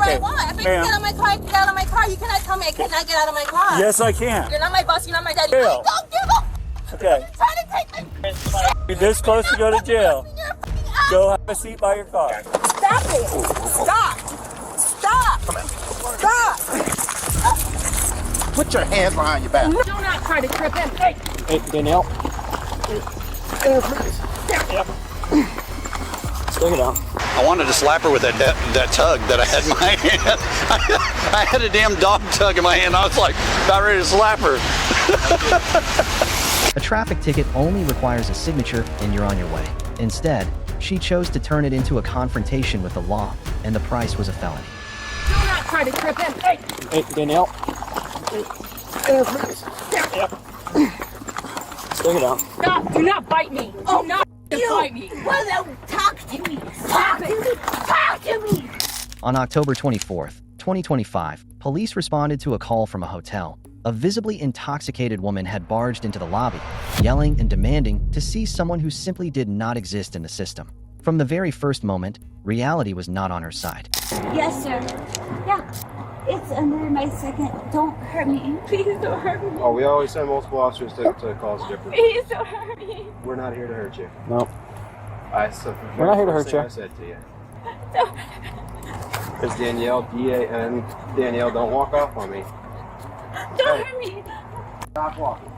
I want. If I can get out of my car, I can get out of my car. You cannot tell me I cannot get out of my car. Yes, I can. You're not my boss. You're not my daddy. Jail. I don't give a. Okay. You're trying to take my. You're this close to go to jail. Go have a seat by your car. Stop it. Stop. Stop. Stop. Put your hands behind your back. Do not try to trip him. Hey. Hey, Danielle. Stick it out. I wanted to slap her with that tug that I had in my hand. I had a damn dog tug in my hand. I was like about ready to slap her. A traffic ticket only requires a signature and you're on your way. Instead, she chose to turn it into a confrontation with the law, and the price was a felony. Do not try to trip him. Hey. Hey, Danielle. Stick it out. Stop. Do not bite me. Do not bite me. Well, talk to me. Talk to me. Talk to me. On October 24th, 2025, police responded to a call from a hotel. A visibly intoxicated woman had barged into the lobby, yelling and demanding to see someone who simply did not exist in the system. From the very first moment, reality was not on her side. Yes, sir. Yeah. It's under my second. Don't hurt me. Please don't hurt me. Oh, we always send multiple officers to cause a difference. Please don't hurt me. We're not here to hurt you. No. We're not here to hurt you. I said to you. It's Danielle, D-A-N. Danielle, don't walk off on me. Don't hurt me. Stop walking.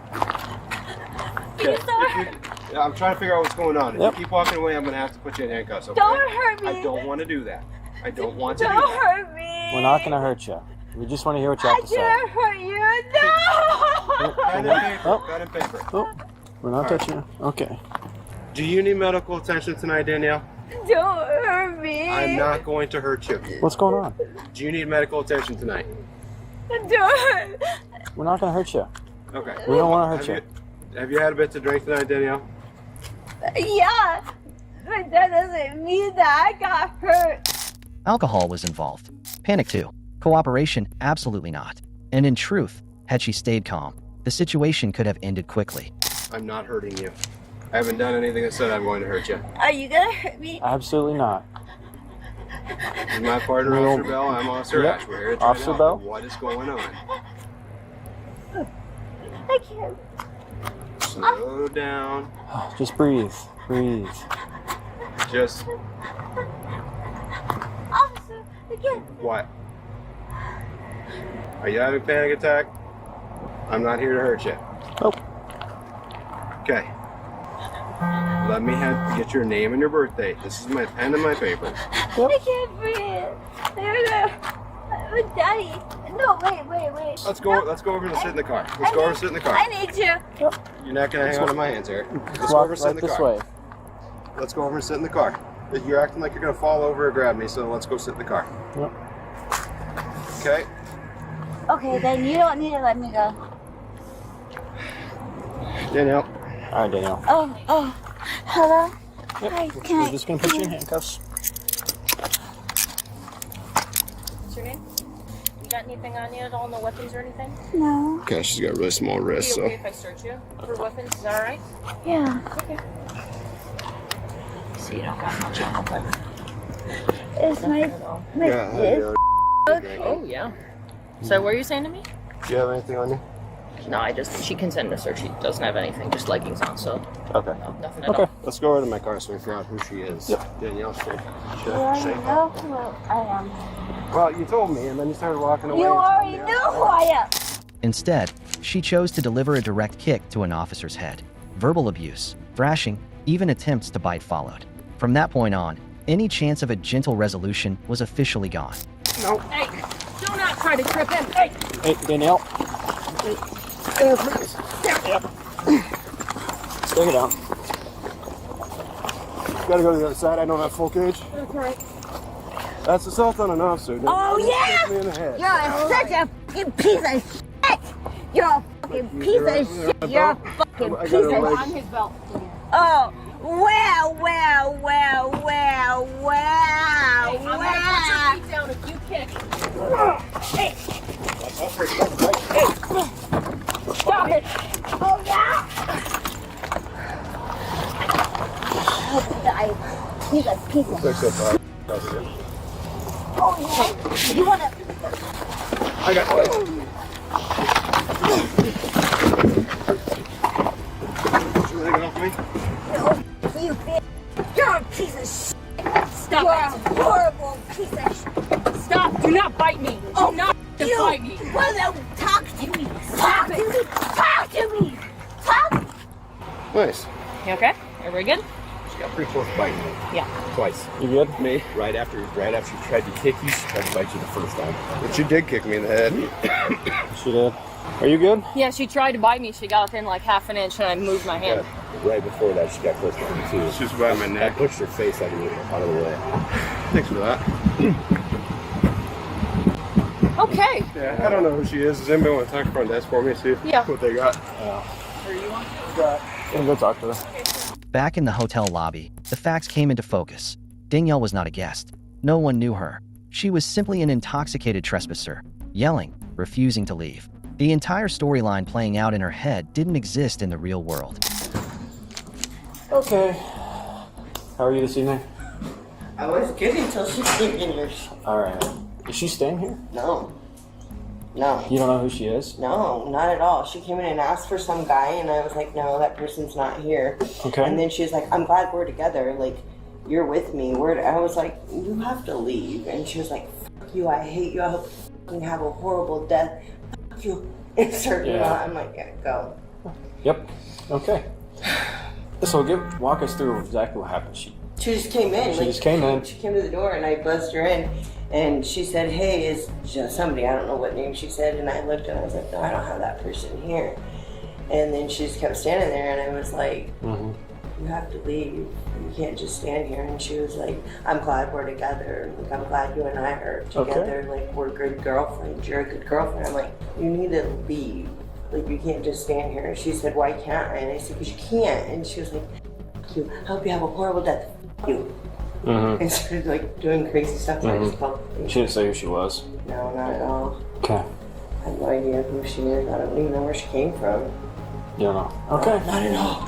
Please don't hurt me. Yeah, I'm trying to figure out what's going on. If Yep. you keep walking away, I'm going to have to put you in handcuffs, okay? Don't hurt me. I don't want to do that. I don't want to do Don't that. hurt me. We're not going to hurt you. We just want to hear what you I have to say. didn't hurt you. No. Pen and paper. Pen and paper. Oh, we're not touching you. Okay. Do you need medical attention tonight, Danielle? Don't hurt me. I'm not going to hurt you. What's going on? Do you need medical attention tonight? Don't hurt. We're not going to hurt you. Okay. We don't want to hurt Have you had a bit to drink tonight, Danielle? Yeah. But that doesn't mean that I got hurt. Alcohol was involved. Panic too. Cooperation, absolutely not. And in truth, had she stayed calm, the situation could have ended quickly. I'm not hurting you. I haven't done anything that said I'm going to hurt you. Are you gonna hurt me? Absolutely not. This is my partner, Officer Bell. I'm Officer Yep. Ash. We're here to try Officer to help Bell? you. What is going on? I can't. Slow down. Just breathe. Breathe. Just Officer, again. what? Are you having a panic attack? I'm not here to hurt you. Nope. Okay. Let me get your name and your birthday. This is my pen and my paper. I can't breathe. There's Daddy. No, wait. Let's go over and sit in the car. Let's go over and sit in the car. I need you. You're not gonna hang on to my hands here. Let's go Walk over and sit in right the this car. way. Let's go over and sit in the car. You're acting like you're gonna fall over or grab me, so let's go sit in the car. Yep. Okay? Okay, then you don't need to let me go. Danielle. All right, Danielle. Oh. Hello? Yep. Hi, We're can just going to put you in handcuffs. What's your name? You got anything on you at all? No weapons or anything? No. Okay, she's got really small wrists, Are you so. okay if I search you for weapons? Is that all right? Yeah. Okay. So you don't got much on the weapon. It's my Yeah, it's Oh, yeah. So what are you saying to me? Do you have anything on you? No, she consented to search. She doesn't have anything, just leggings on, so Okay. no, nothing at Okay. all. Let's go over to my car so we figure out who she is. Yep. Danielle, shake. You already know who I am. Well, you told me, and then you started walking away. You and told already me know who I am. Instead, she chose to deliver a direct kick to an officer's head. Verbal abuse, thrashing, even attempts to bite followed. From that point on, any chance of a gentle resolution was officially gone. No. Hey, do not try to trip him. Hey. Hey, Danielle. Yep. Stick it out. Gotta go to the other side. I don't have full cage. Okay. That's assault on an officer. Don't Oh, yeah? kick me in the head. You're such a fucking piece of shit. You're a fucking piece of shit. You're a fucking I piece got a of leg. On his belt. Oh, well. I'm gonna put your feet down if you kick. Hey. Stop it. Oh, yeah. He's a piece of Fix it, bud. Oh, yeah. You wanna? I got it. You wanna get off me? No, you bitch. You're a piece of shit. Stop. You're a horrible piece of shit. Stop! Do not bite me! Do not bite me! Well, then talk to me. Talk to me. Talk to me. Talk. Nice. You okay? Everybody good? She got pretty close to biting me. Yeah. Twice. You good? Me? Right after she tried to kick you, she tried to bite you the first time. But she did kick me in the head. She did. Are you good? Yeah, she tried to bite me. She got within like half an inch and I moved my hand. Yeah, right before that, she got close to me too. She was by my I neck. pushed her face out of the way. Thanks for that. Okay. Yeah, I don't know who she is. Does anybody want to talk front desk for me? See Yeah. what they got? Yeah, go talk to her. Back in the hotel lobby, the facts came into focus. Danielle was not a guest. No one knew her. She was simply an intoxicated trespasser, yelling, refusing to leave. The entire storyline playing out in her head didn't exist in the real world. Okay. How are you this evening? I was good until she came in here. Alright. Is she staying here? No. No. You don't know who she is? No, not at all. She came in and asked for some guy, and I was like, no, that person's not here. Okay. And then she was like, I'm glad we're together. Like, you're with me. I was like, you have to leave. And she was like, fuck you, I hate you. I hope you fucking have a horrible death. Fuck you. And started I'm like, yeah, go. Yep. Okay. So walk us through exactly what happened. She just came in. She just came in. She came to the door, and I buzzed her in. And she said, hey, is somebody, I don't know what name she said. And I looked and I was like, no, I don't have that person here. And then she just kept standing there, and I was like, you have to leave. You can't just stand here. And she was like, I'm glad we're together. Like, I'm glad you and I are together. Like, we're good girlfriends. You're a good girlfriend. I'm like, you need to leave. Like, you can't just stand here. And she said, why can't I? And I said, because you can't. And she was like, fuck you. I hope you have a horrible death. Fuck you. And started like doing crazy stuff. I just called. She didn't say who she was. No, not at all. Okay. I have no idea who she is. I don't even know where she came from. You don't know. Okay. Not at all.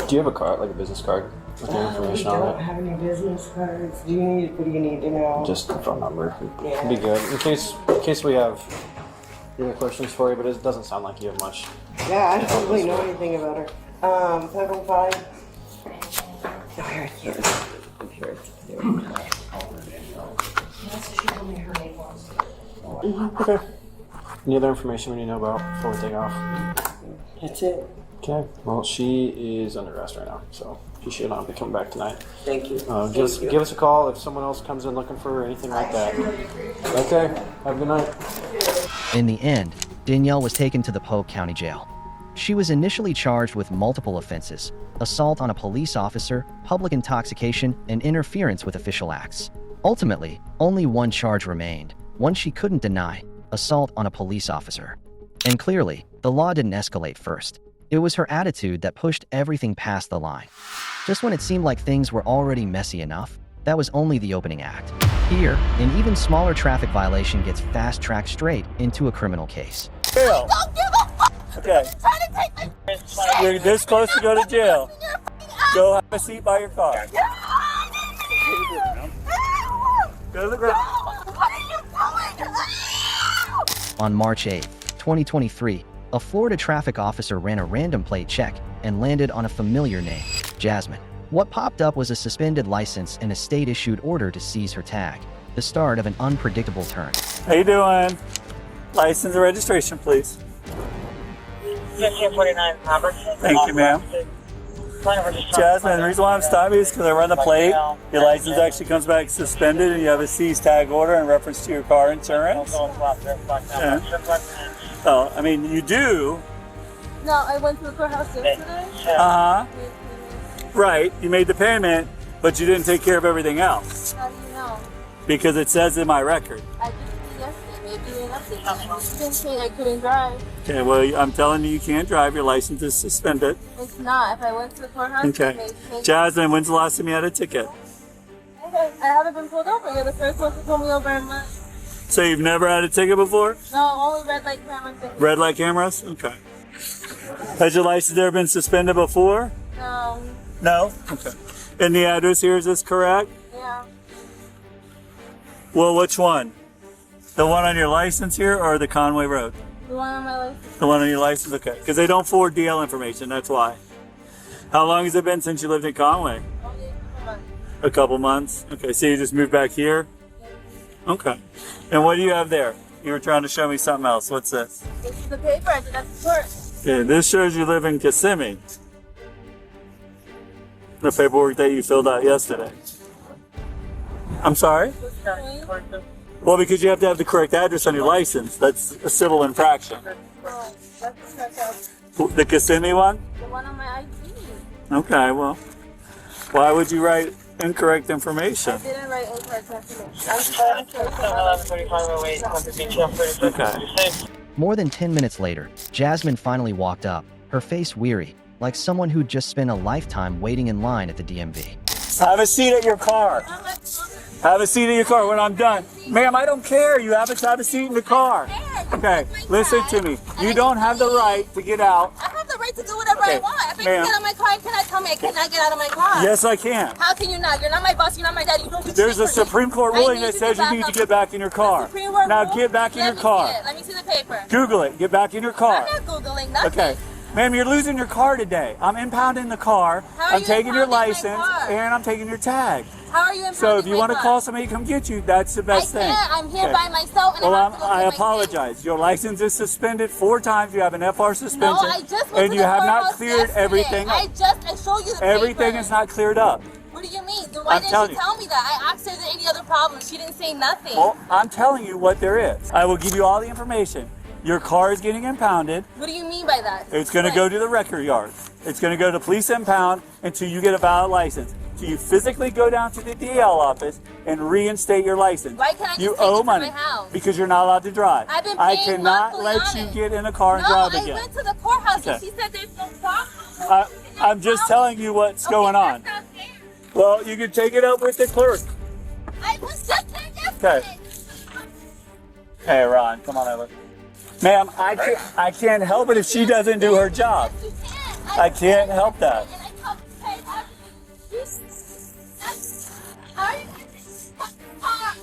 Do you have a card, like a business card with the information on don't it? have any business cards. What do you need to know? Just the phone number. Yeah. It'd be good. In case we have any questions for you, but it doesn't sound like you have much. Yeah, I don't really know anything about her. 515. No, here it is. Here it is. Okay. Any other information we need to know about before we take off? That's it. Okay. Well, she is under arrest right now, so she should not be coming back tonight. Thank you. Give us a call if someone else comes in looking for her or anything like that. Okay. Have a good night. In the end, Danielle was taken to the Polk County Jail. She was initially charged with multiple offenses: assault on a police officer, public intoxication, and interference with official acts. Ultimately, only one charge remained, one she couldn't deny: assault on a police officer. And clearly, the law didn't escalate first. It was her attitude that pushed everything past the line. Just when it seemed like things were already messy enough, that was only the opening act. Here, an even smaller traffic violation gets fast-tracked straight into a criminal case. Jail. Don't give a fuck. Okay. Trying to take my You're this close to go to jail. Go have a seat by your car. Go to the ground. What are you doing? On March 8, 2023, a Florida traffic officer ran a random plate check and landed on a familiar name: Jasmine. What popped up was a suspended license and a state-issued order to seize her tag, the start of an unpredictable turn. How you doing? License and registration, please. 1549 Robert. Thank you, ma'am. Jasmine, the reason why I'm stopping you is because I run the plate. Your license actually comes back suspended, and you have a seized tag order in reference to your car insurance. Yeah. Oh, I mean, you do. No, I went to the courthouse yesterday. Uh-huh. Right, you made the payment, but you didn't take care of everything else. How do you know? Because it says in my record. I just did yesterday. Maybe you didn't update. You didn't say I couldn't drive. Okay, well, I'm telling you, you can't drive. Your license is suspended. It's not. If I went to the courthouse, Okay. Jasmine, when's the last time you had a ticket? I haven't been pulled over. You're the first one to pull me over in months. So you've never had a ticket before? No, only red light camera thing. Red light cameras? Okay. Has your license ever been suspended before? No. No? Okay. And the address here, is this correct? Yeah. Well, which one? The one on your license here or the Conway Road? The one on my license. The one on your license? Okay. Because they don't forward DL information, that's why. How long has it been since you lived in Conway? A couple months? Okay, so you just moved back here? Okay. And what do you have there? You were trying to show me something else. What's this? This is the paper I did at the court. Okay, this shows you live in Kissimmee. The paperwork that you filled out yesterday. I'm sorry? Well, because you have to have the correct address on your license. That's a civil infraction. Oh, that's the correct. The Kissimmee one? The one on my ID. Okay, well, why would you write incorrect information? I didn't write incorrect information. Okay. More than 10 minutes later, Jasmine finally walked up, her face weary, like someone who'd just spent a lifetime waiting in line at the DMV. Have a seat at your car. Have a seat in your car when I'm done. Ma'am, I don't care. You have to have a seat in the car. Okay, listen to me. You don't have the right to get out. I have the right to do whatever I want. If I can get out of my car, can I tell me I cannot get out of my car? Yes, I can. How can you not? You're not my boss. You're not my daddy. You don't do There's a shit for me. Supreme Court ruling that says you need to get back in your car. Now get back in your car. Let me see the paper. Google it. Get back in your car. I'm not Googling nothing. Okay. Ma'am, you're losing your car today. I'm impounding the car. How are I'm you taking your impounding my license car? and I'm taking your tag. How are you impounding So if you my want to car? call somebody to come get you, that's the best thing. I can't. I'm here Okay. by myself. And Well, I have to go I get my apologize. Your license is suspended 4 times. You have an FR suspension. No, I just went and to you the have not courthouse cleared yesterday. everything up. I showed you the Everything paper. is not cleared up. What do you mean? Then why I'm didn't telling she you. tell me that? I asked her if there any other problems. She didn't say nothing. Well, I'm telling you what there is. I will give you all the information. Your car is getting impounded. What do you mean by that? It's going to go to the record yard. It's going to go to police impound until you get a valid license. So you physically go down to the DL office and reinstate your license. Why can't I just you take owe it from money my house? because you're not allowed to drive. I've been I paying cannot monthly let on you it. get in a car and No, drive I again. went to the courthouse Okay. and she said there's no problem. I'm just telling you what's going on. That's not fair. Well, you can take it up with the clerk. I was just there yesterday. Okay. Hey, Ron, come on over. Ma'am, I can't help it if she doesn't do her job. You can't. I can't help that. And I told you to pay everything. How are you going to this car?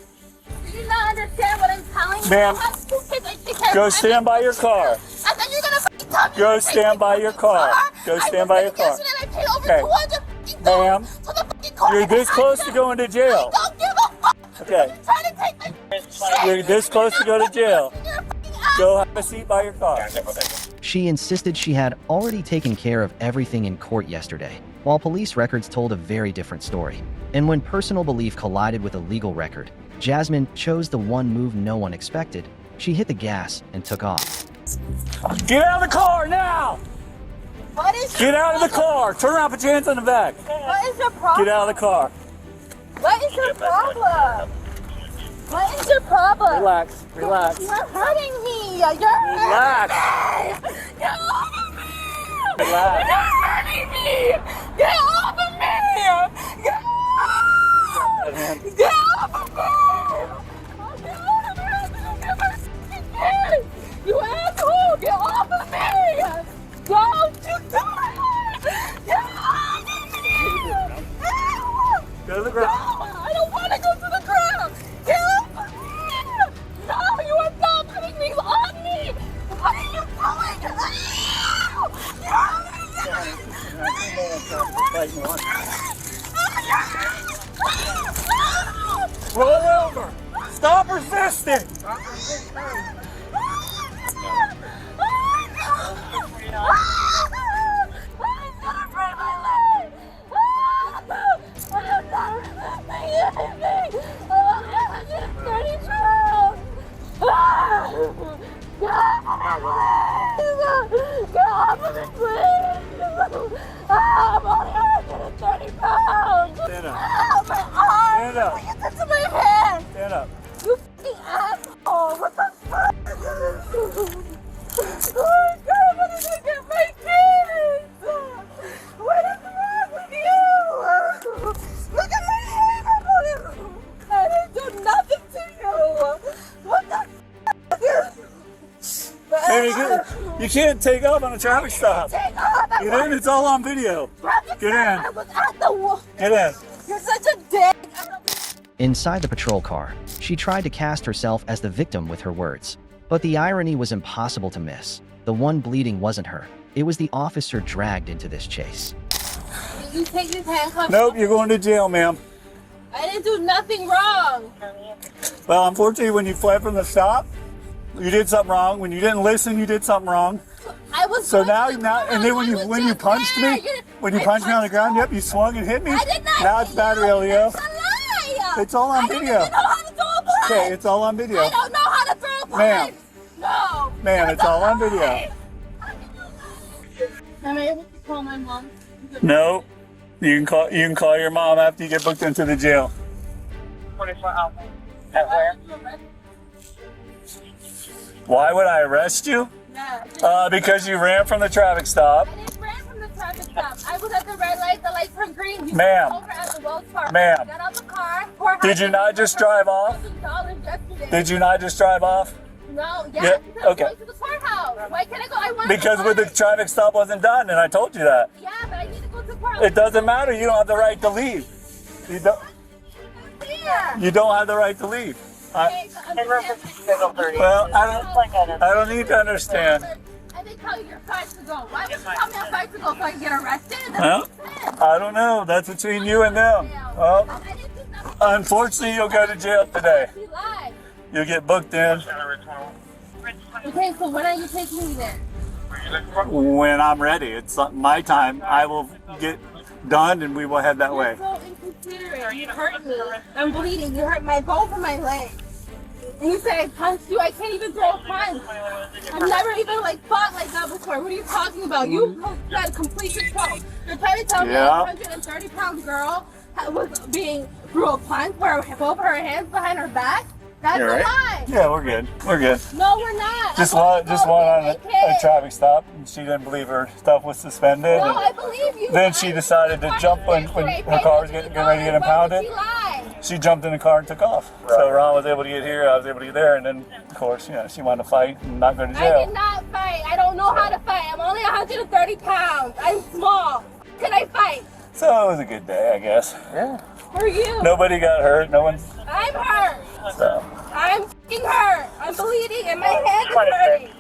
Do you not understand what I'm telling you? Ma'am, I have 2 kids I take care Go of. stand by your car. And then you're going to fucking tell me Go to stand by your car. Go stand by your car. Yesterday and I paid over Okay. 200 Ma'am, to the fucking court. You're this close to going to jail. I don't give a fuck. Okay. You're trying to take my shit. You're this close to go to jail. You're a fucking ass. Go have a seat by your car. She insisted she had already taken care of everything in court yesterday, while police records told a very different story. And when personal belief collided with a legal record, Jasmine chose the one move no one expected. She hit the gas and took off. Get out of the car now! What is Get out of the car! Turn around, put your hands on the back. What is your problem? Get out of the car. What is your problem? What is your problem? Relax, relax. You're hurting me. You're Relax. hurting me. Get off of me. Relax. You're hurting me. Get off of me. Get off. Get off of me. Get off of me. You asshole. Get off of me. Don't you do it. Get off of me. Go to the ground. No, I don't want to go to the ground. Get off of me. No, you are not putting these on me. What are you doing? Roll over. Stop resisting. Get off of me, please! I'm only 130 pounds! Stand up. Ah, my arm! Stand up. What you did to my hand? Stand up. You fucking asshole! What the fuck? Oh my god, what did I get my kids? What is wrong with you? Look at my hand! I didn't do nothing to you! What the fuck? Baby, you can't take off on a traffic stop. Take off! Get in, it's all on video. Get in. I was at the wall. Get in. You're such a dick. Inside the patrol car, she tried to cast herself as the victim with her words. But the irony was impossible to miss. The one bleeding wasn't her. It was the officer dragged into this chase. Did you take these handcuffs? Nope, you're going to jail, ma'am. I didn't do nothing wrong. Well, unfortunately, when you fled from the stop, you did something wrong. When you didn't listen, you did something wrong. I was So now, going to and then I was when you just punched there. me, when you punched me on the ground, yep, you swung and hit me. I did not. Now it's battery, Leo. That's a lie. It's all on I don't video. even know how to throw a punch. Okay, it's all on video. I don't know how to throw a punch. Ma'am. No. Ma'am, it's all on video. Am I able to call my mom? No, you can call your mom after you get booked into the jail. 24 hours. At where? Why would I arrest you? Yeah. Because you ran from the traffic stop. I didn't ran from the traffic stop. I was at the red light. The light turned green. You Ma'am. over at the Wells Fargo. Ma'am. Got out the car. Did you not just drive off? Did you not just drive off? No. Yeah, Yeah. okay. I'm going to the courthouse. Why can't I go? I want Because to when the traffic stop wasn't done, and I told you that. Yeah, but I need to go to the courthouse. It doesn't matter. You don't have the right to leave. You don't have the right to leave. Well, I don't need to understand. I didn't tell you you're 5 to go. Why would you tell me I'm 5 to go so I can get arrested? Huh? I don't know. That's between you and them. Well, unfortunately, you'll go to jail today. You'll get booked in. Okay, so when are you taking me there? When I'm ready. It's my time. I will get done and we will head that way. You're so inconsiderate. You hurt me. I'm bleeding. You hurt my both of my legs. And you say I punched you. I can't even throw a punch. I've never even fought like that before. What are you talking about? You got complete control. You're trying to tell me a 130-pound girl was being threw a punch where both her hands behind her back? That's a lie. Yeah, we're good. We're good. No, we're not. Just one on a traffic stop, and she didn't believe her stuff was suspended. No, I believe you. Then she decided to jump when her car was getting ready to get impounded. She jumped in the car and took off. So Ron was able to get here, I was able to get there, and then, of course, she wanted to fight and not go to jail. I did not fight. I don't know how to fight. I'm only 130 pounds. I'm small. Can I fight? So it was a good day, I guess. Yeah. For you. Nobody got hurt. No one. I'm hurt. So. I'm f***ing hurt. I'm bleeding and my hand is hurting.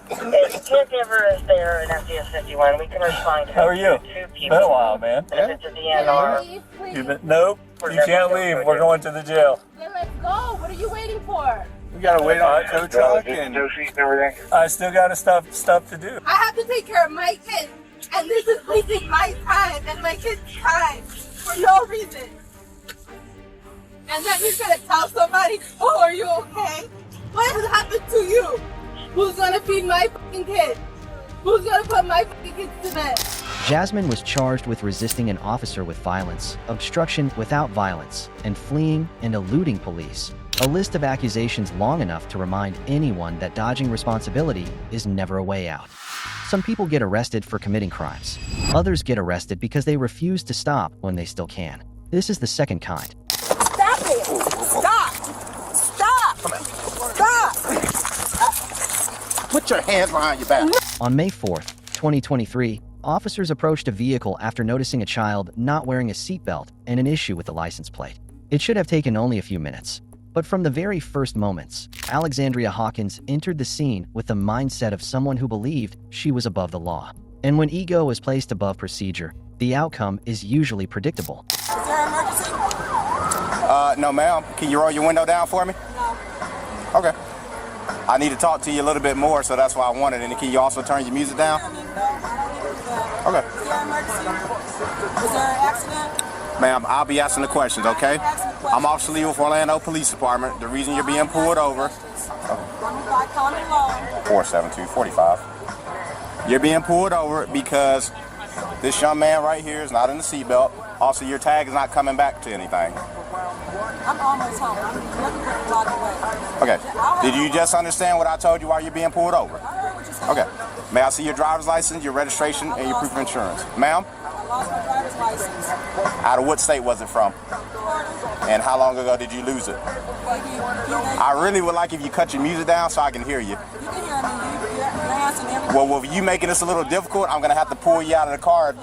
If the caregiver is there in FDS 51, we can respond to How are you? 2 people. Been a while, man. If it's a DNR. Leave, please. Nope. You can't leave. We're going to the jail. Then let's go. What are you waiting for? We gotta wait on the tow truck and I still got stuff to do. I have to take care of my kids. And this is wasting my time and my kids' time for no reason. And then you're gonna tell somebody, oh, are you okay? What has happened to you? Who's gonna feed my fucking kids? Who's gonna put my fucking kids to bed? Jasmine was charged with resisting an officer with violence, obstruction without violence, and fleeing and eluding police. A list of accusations long enough to remind anyone that dodging responsibility is never a way out. Some people get arrested for committing crimes. Others get arrested because they refuse to stop when they still can. This is the second kind. Stop it! Stop! Stop! Stop! Put your hands behind your back. On May 4th, 2023, officers approached a vehicle after noticing a child not wearing a seatbelt and an issue with the license plate. It should have taken only a few minutes. But from the very first moments, Alexandria Hawkins entered the scene with the mindset of someone who believed she was above the law. And when ego is placed above procedure, the outcome is usually predictable. Is there an emergency? No, ma'am. Can you roll your window down for me? No. Okay. I need to talk to you a little bit more, so that's why I wanted it. And can you also turn your music down? I don't need that. Okay. Is there an emergency? Is there an accident? Ma'am, I'll be asking the questions, okay? I'm Officer Lee with Orlando Police Department. The reason you're being pulled over... 472-45. You're being pulled over because this young man right here is not in the seatbelt. Also, your tag is not coming back to anything. I'm almost home. I'm looking for the block away. Okay. Did you just understand what I told you while you're being pulled over? I heard what you said. Okay. May I see your driver's license, your registration, and your proof of insurance? Ma'am? I lost my driver's license. Out of what state was it from? And how long ago did you lose it? I really would like if you cut your music down so I can hear you. You can hear me. You're answering everything. Well, with you making this a little difficult, I'm going to have to pull you out of the car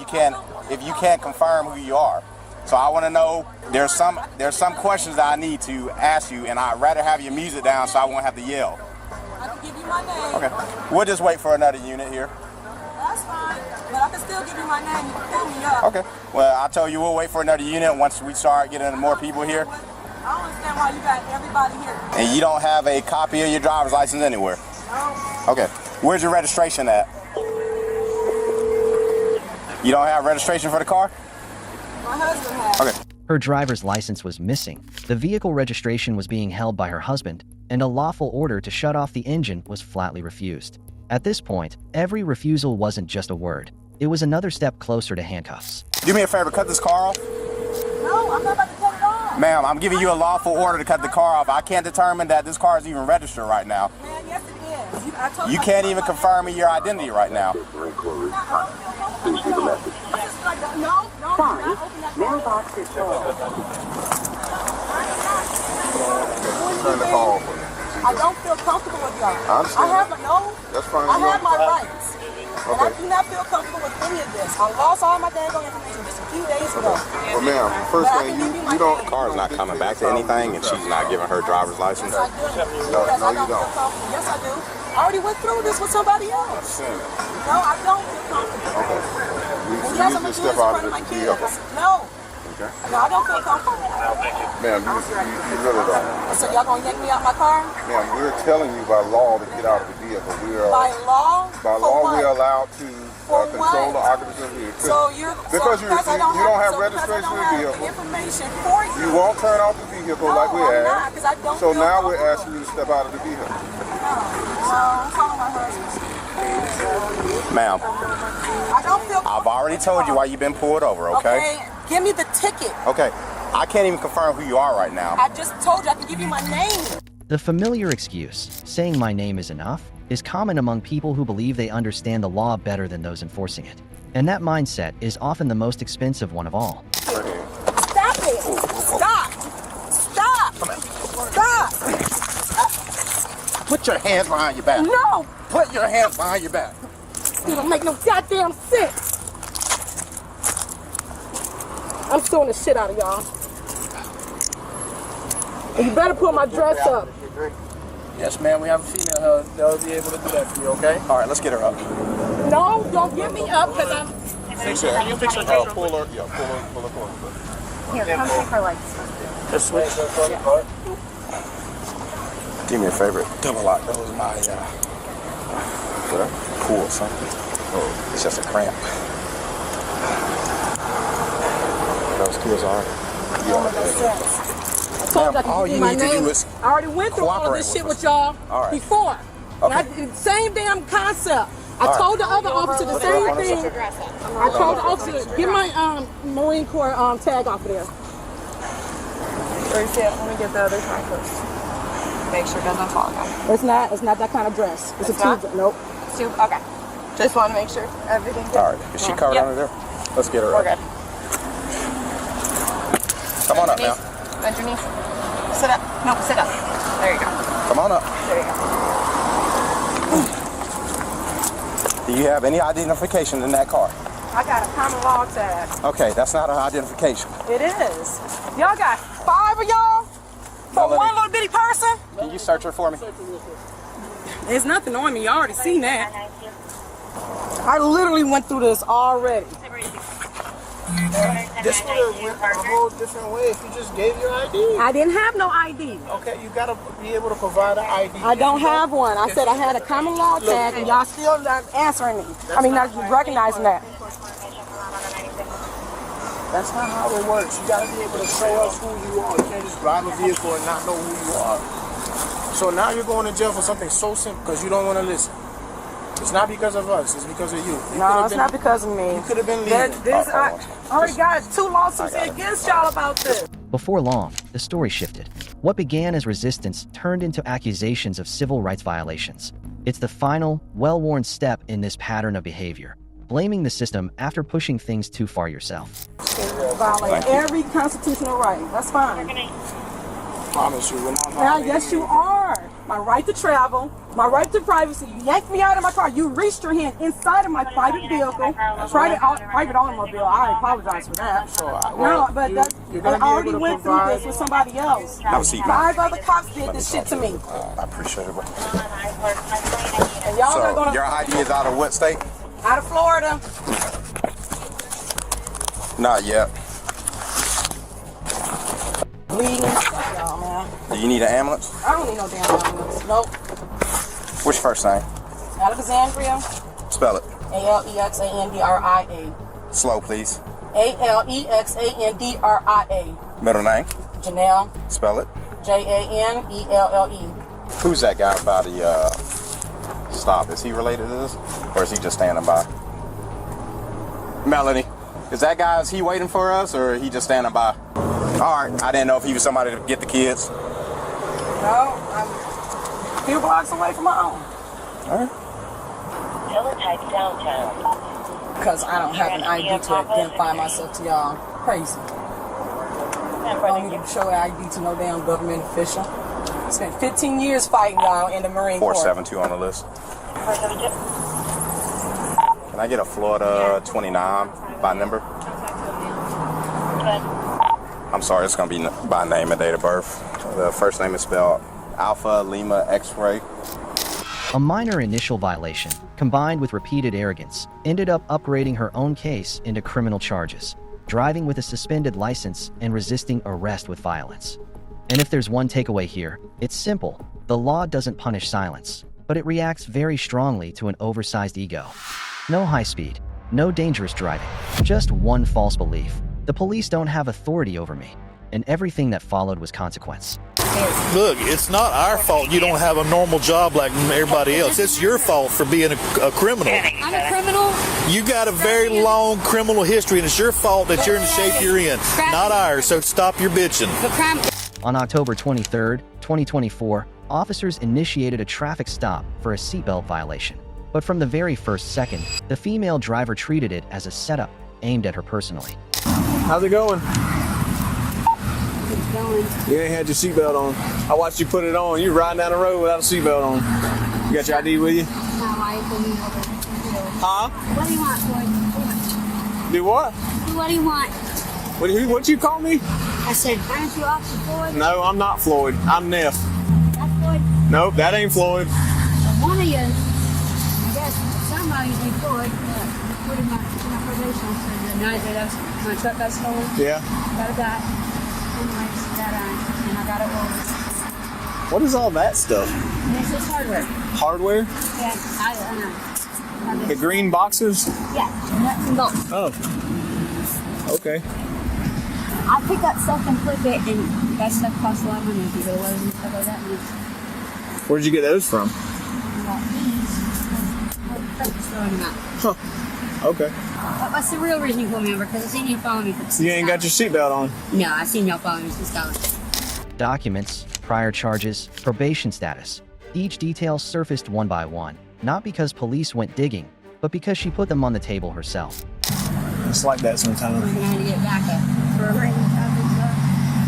if you can't confirm who you are. So I want to know, there's some questions that I need to ask you, and I'd rather have your music down so I won't have to yell. I can give you my name. Okay. We'll just wait for another unit here. That's fine. But I can still give you my name. You can pull me up. Okay. Well, I told you we'll wait for another unit once we start getting more people here. I don't understand why you got everybody here. And you don't have a copy of your driver's license anywhere? No. Okay. Where's your registration at? You don't have registration for the car? My husband has. Okay. Her driver's license was missing, the vehicle registration was being held by her husband, and a lawful order to shut off the engine was flatly refused. At this point, every refusal wasn't just a word. It was another step closer to handcuffs. Do me a favor, cut this car off. No, I'm not about to cut it off. Ma'am, I'm giving you a lawful order to cut the car off. I can't determine that this car is even registered right now. Man, yes it is. I told You can't even confirm me your identity right now. Sorry, mailbox is full. Turn the call off. I don't feel comfortable with y'all. I understand. That's fine. I have my rights. And I Okay. do not feel comfortable with any of this. I lost all my daggone information just a few days ago. Well, ma'am, first thing, you don't. The car's not coming back to anything, and she's not giving her driver's license. Yes, I do. Because I don't feel comfortable. Yes, I do. I already went through this with somebody else. No, I don't feel comfortable. Okay. Well, You yes, need I'm to going to do step this in out front of of my the vehicle. kids. No. Okay. No, I don't feel comfortable. Ma'am, you really don't. So y'all going to yank me out my car? Ma'am, we're telling you by law to get out of the vehicle. We are, By law? by For law, what? we are allowed to For control what? the occupants of the vehicle. So you're Because you don't have so registration because I of the don't have vehicle. information for you. You won't turn off the vehicle No, like we I'm asked. not, 'cause I don't So feel now we're comfortable. asking you to step out of the vehicle. No, I'm calling my husband. Ma'am, I don't feel I've already told you why you've been pulled over, okay? Give me the ticket. Okay. I can't even confirm who you are right now. I just told you I can give you my name. The familiar excuse, saying my name is enough, is common among people who believe they understand the law better than those enforcing it. And that mindset is often the most expensive one of all. Stop it. Stop. Stop. Stop. Put your hands behind your back. No. Put your hands behind your back. You don't make no goddamn sense. I'm suing the shit out of y'all. And you better put my dress up. Yes, ma'am. We have a female. They'll be able to do that for you, okay? All right, let's get her up. No, don't get me up because I'm... Fix her. You fix her. Pull her. Yeah, pull her. Here, come take her legs. Just switch. Do me a favor. Double lock. That was my pull or something. Oh, it's just a cramp. Those kids are. I told you I all could give you my need to name. do is I already went through all of this cooperate shit with with y'all All right. before. Okay. And same damn concept. I All told the other officer the same thing. I told the officer, get my Marine Corps tag off of there. Let me get the other side first. Make sure it doesn't fall down. It's not that kind of dress. It's a not? tube. Nope. Okay. Just want to make sure everything's good. All right. Is she covered Yep. under there? Let's get her We're up. good. Come on up now. Bend your knees. Sit up. No, sit up. There you go. Come on up. There you go. Do you have any identification in that car? I got a common law tag. Okay, that's not an identification. It is. Y'all got 5 of y'all for one little bitty person? Can you search her for me? There's nothing on me. You already seen that. I literally went through this already. This would have went a whole different way if you just gave your ID. I didn't have no ID. Okay, you gotta be able to provide an ID. I don't have one. I said I had a common law tag, and y'all still not answering me. I mean, not recognizing that. That's not how it works. You gotta be able to show us who you are. You can't just drive a vehicle and not know who you are. So now you're going to jail for something so simple because you don't want to listen. It's not because of us. It's because of you. No, it's not because of me. You could have been leaving. I already got 2 lawsuits against y'all about this. Before long, the story shifted. What began as resistance turned into accusations of civil rights violations. It's the final, well-worn step in this pattern of behavior, blaming the system after pushing things too far yourself. Violate every constitutional right. That's fine. Promise you, we're not Now, yes, you are. my right to travel, my right to privacy. You yanked me out of my car. You reached your hand inside of my private vehicle, private automobile. I apologize for that. No, but I already went through this with somebody else. Have a seat, man. 5 other cops did this shit to me. I appreciate it, bro. And y'all are So, gonna your ID is out of what state? out of Florida. Not yet. Bleeding. Fuck y'all, man. Do you need an ambulance? I don't need no damn ambulance. Nope. What's your first name? Alexandria. Spell it. Alexandria. Slow, please. Alexandria. Middle name? Janelle. Spell it. Janelle. Who's that guy by the stop? Is he related to this? Or is he just standing by? Melanie. Is that guy, is he waiting for us or he just standing by? Alright, I didn't know if he was somebody to get the kids. No, I'm a few blocks away from my home. Alright. Teletype downtown. Because I don't have an ID to identify myself to y'all. Crazy. I don't need to show an ID to no damn government official. I spent 15 years fighting y'all in the Marine Corps. 472 on the list. Can I get a Florida 29 by number? I'm sorry, it's going to be by name and date of birth. The first name is spelled Alpha Lima X-Ray. A minor initial violation, combined with repeated arrogance, ended up upgrading her own case into criminal charges, driving with a suspended license and resisting arrest with violence. And if there's one takeaway here, it's simple. The law doesn't punish silence, but it reacts very strongly to an oversized ego. No high speed, no dangerous driving, just one false belief. The police don't have authority over me, and everything that followed was consequence. Look, it's not our fault you don't have a normal job like everybody else. It's your fault for being a criminal. I'm a criminal. You got a very long criminal history, and it's your fault that you're in the shape you're in, not ours, so stop your bitching. On October 23rd, 2024, officers initiated a traffic stop for a seatbelt violation. But from the very first second, the female driver treated it as a setup aimed at her personally. How's it going? It's going. You ain't had your seatbelt on. I watched you put it on. You riding down the road without a seatbelt on. You got your ID with you? My wife pulled me over. Huh? What do you want, Floyd? Do what? What do you want? What you call me? I said, aren't you Officer Floyd? No, I'm not Floyd. I'm Neff. That's Floyd. Nope, that ain't Floyd. One of you, I guess somebody named Floyd, put in my probation officer the night that my truck got stolen. Yeah. Got it back. Anyways, and I got it over. What is all that stuff? This is hardware. Hardware? Yeah, I know. The green boxes? Yeah, nuts and bolts. Oh. Okay. I pick up stuff and flip it, and that stuff costs a lot of money if you go to Lowe's and stuff like that. Where'd you get those from? Just throwing them out. Huh. Okay. What's the real reason you pulled me over? Because I seen you follow me. You ain't got your seatbelt on. No, I seen y'all following me since college. Documents, prior charges, probation status. Each detail surfaced one by one, not because police went digging, but because she put them on the table herself. It's like that sometimes. We're going to get back up for a rain.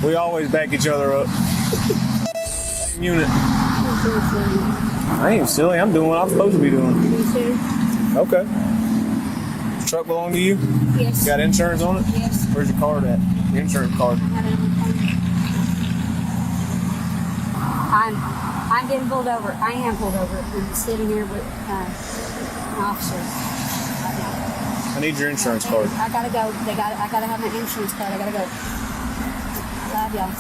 We always back each other up. Unit. I ain't silly. I'm doing what I'm supposed to be doing. Me too. Okay. Truck belong to you? Yes. Got insurance on it? Yes. Where's your card at? Your insurance card. I'm getting pulled over. I am pulled over. I'm sitting here with an officer. I need your insurance card. I gotta go. I gotta have my insurance card. I gotta go. I love y'all.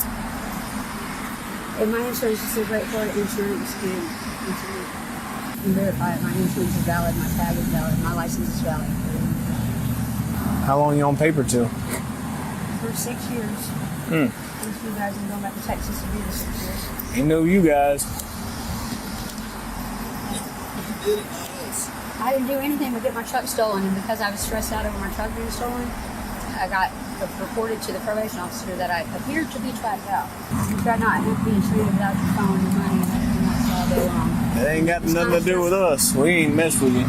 And my insurance is so great for it. Insurance and verify it. My insurance is valid. My tag is valid. My license is valid. How long you on paper till? For 6 years. Since you guys are going back to Texas to do this 6 years. Ain't no you guys. I didn't do anything but get my truck stolen, and because I was stressed out over my truck being stolen, I got reported to the probation officer that I appeared to be tracked out. You tried not being treated without your phone, your money, and everything else all day long. That ain't got nothing to do with us. We ain't mess with you.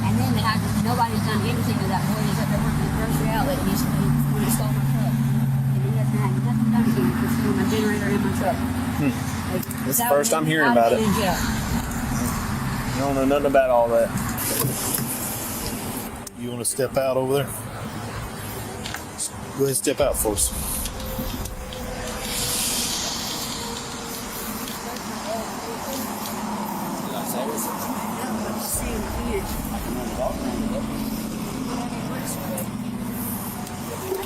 And then nobody's done anything to that boy. He's up there working at the grocery outlet, and he's when he stole my truck. And he hasn't had nothing done to him for stealing my generator and my truck. Like, This is the first I'm hearing about it. Yeah. You don't know nothing about all that. You want to step out over there? Go ahead and step out for us.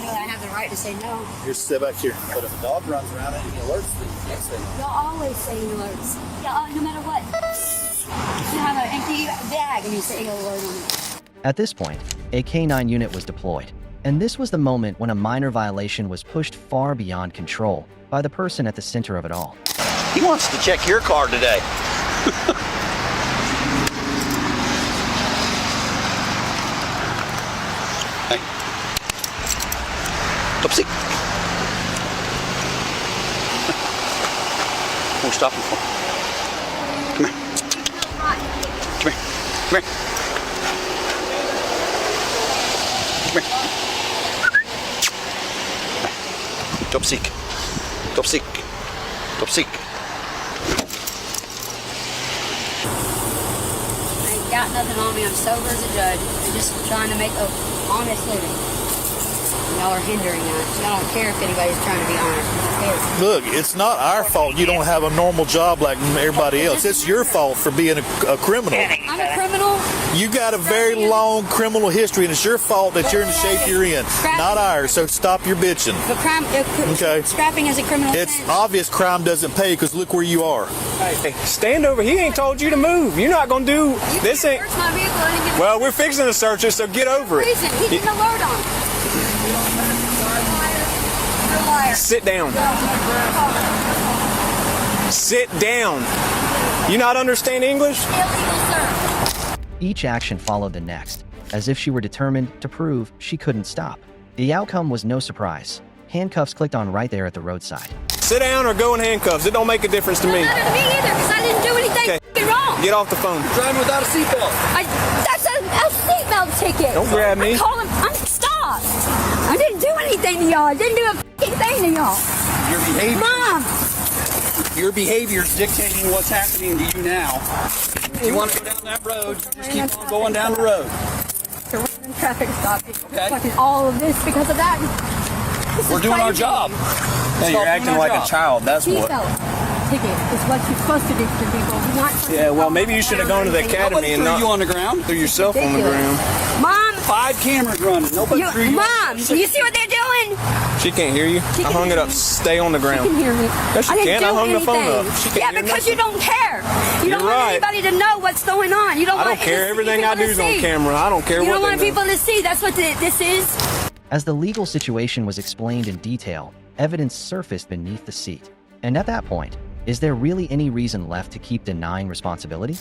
I have the right to say no. Here, step back here. But if a dog runs around and he alerts you, you can't say no. Y'all always say alerts. Y'all, no matter what. You have an empty bag and you say alert on it. At this point, a K-9 unit was deployed, and this was the moment when a minor violation was pushed far beyond control by the person at the center of it all. He wants to check your car today. Hey. Oopsie. What are we stopping for? Come here. Come here. Come here. Come here. Top seek. Top seek. Top seek. I ain't got nothing on me. I'm sober as a judge. I'm just trying to make a honest living. Y'all are hindering that. Y'all don't care if anybody's trying to be honest. You don't care. Look, it's not our fault you don't have a normal job like everybody else. It's your fault for being a criminal. I'm a criminal. You got a very long criminal history, and it's your fault that you're in the shape you're in, not ours. So stop your bitching. But crime, Okay. scrapping is a criminal It's offense. obvious crime doesn't pay because look where you are. Hey, stand over. He ain't told you to move. You're not gonna do this. Ain't. Search my vehicle and get Well, we're fixing to search it, so get over it. reason. He didn't alert on. You're a liar. Sit down. Sit down. You not understand English? Illegal, sir. Each action followed the next, as if she were determined to prove she couldn't stop. The outcome was no surprise. Handcuffs clicked on right there at the roadside. Sit down or go in handcuffs. It don't make a difference to me. It doesn't matter to me either, because I didn't do anything f***ing wrong. Get off the phone. Driving without a seatbelt. That's a seatbelt ticket. Don't grab me. I'm stopped. I didn't do anything to y'all. I didn't do a f***ing thing to y'all. Your behavior. Mom. Your behavior is dictating what's happening to you now. If you want to go down that road, just keep on going down the road. To run a traffic stop. Okay. Fucking all of this because of that. This We're is doing our crazy. job. Hey, you're acting like a child. That's what. Seatbelt ticket is what you're supposed to do to people. You're not supposed Yeah, to well, go maybe you should have gone to the anything. academy and Threw not you on the ground. threw yourself on the ground. Mom. 5 cameras running. Nobody threw you. Mom, do you see what they're doing? She can't hear you. I hung it up. Stay on the She ground. can hear me. Yes, she I didn't can. do I hung the phone anything. up. She can't Yeah, hear because nothing. you don't care. You You're don't want right. anybody to know what's going on. You don't I want don't care. Everything I do is on see. camera. I don't care You what don't they want know. people to see. That's what this is. As the legal situation was explained in detail, evidence surfaced beneath the seat. And at that point, is there really any reason left to keep denying responsibility?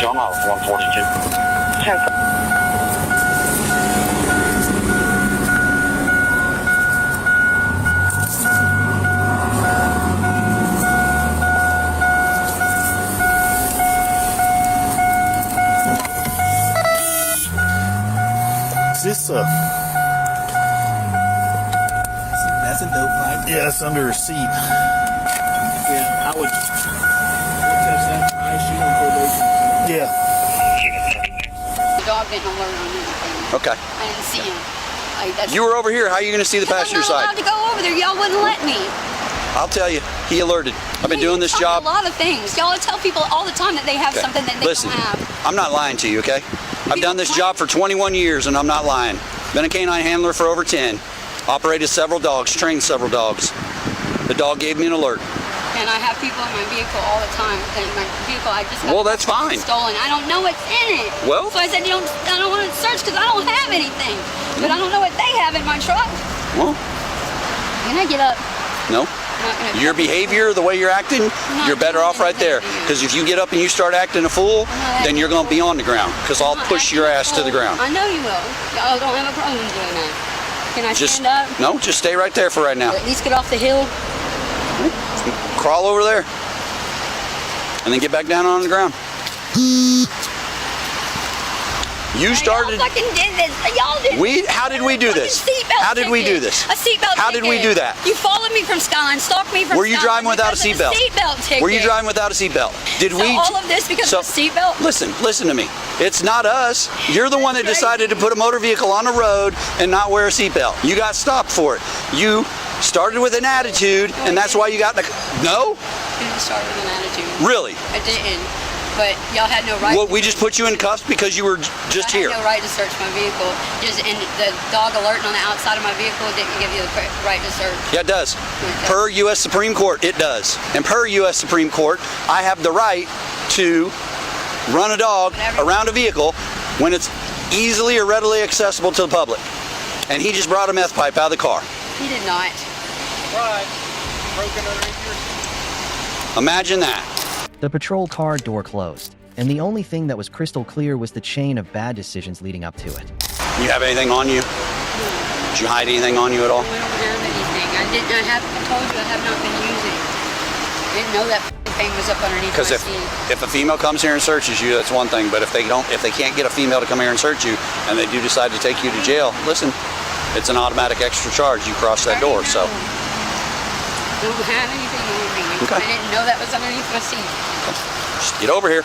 John, I was 142. Is this That's a dope pipe. yeah, it's under a seat. Yeah, I would test that. I shoot on probation. Yeah. The dog didn't alert on anything. Okay. I didn't see him. That's You were over here. How are you going to see the I'm passenger not side? allowed to go over there. Y'all wouldn't let me. I'll tell you. He alerted. I've been doing this Y'all job. do a lot of things. Y'all tell people all the time that they have Okay. something that they Listen, don't have. I'm not lying to you, okay? I've done this job for 21 years and I'm not lying. Been a canine handler for over 10. Operated several dogs, trained several dogs. The dog gave me an alert. And I have people in my vehicle all the time. And my vehicle, I just got Well, that's fine. stolen. I don't know what's in it. Well- so I said, I don't want to search because I don't have anything. But I don't know what they have in my truck. Well, Can I get up? no. I'm not gonna Your behavior, the way you're acting, you're better off right there. Because if you get up and you start acting a fool, then you're going to be on the ground. Because I'll push your ass to the ground. I know you will. Y'all don't have a problem doing that. Can I Just stand up? no, just stay right there for right now. Or at least get off the hill? Crawl over there, and then get back down on the ground. You started. Y'all fucking did this. Y'all did. How did we do this? How did we do this? A seatbelt. How did we do that? You followed me from Skyline, stalked me from. Were you driving without a seatbelt? Seatbelt ticket. Were you driving without a seatbelt? Did we? All of this because of a seatbelt? Listen to me. It's not us. You're the one that decided to put a motor vehicle on the road and not wear a seatbelt. You got stopped for it. You started with an attitude, and that's why you got in the. No? I didn't start with an attitude. Really? I didn't. But y'all had no right. Well, we just put you in cuffs because you were just here. I had no right to search my vehicle. And the dog alerting on the outside of my vehicle didn't give you the right to search. Yeah, it does. Per U.S. Supreme Court, it does. And per U.S. Supreme Court, I have the right to run a dog around a vehicle when it's easily or readily accessible to the public. And he just brought a meth pipe out of the car. He did not. Right. Broken underneath your... Imagine that. The patrol car door closed, and the only thing that was crystal clear was the chain of bad decisions leading up to it. You have anything on you? Did you hide anything on you at all? I don't have anything. I told you I have not been using. I didn't know that thing was up underneath my seat. Because if a female comes here and searches you, that's one thing. But if they can't get a female to come here and search you, and they do decide to take you to jail, listen, it's an automatic extra charge. You cross that door, so. I don't have anything on me. Okay. I didn't know that was underneath my seat. Just get over here.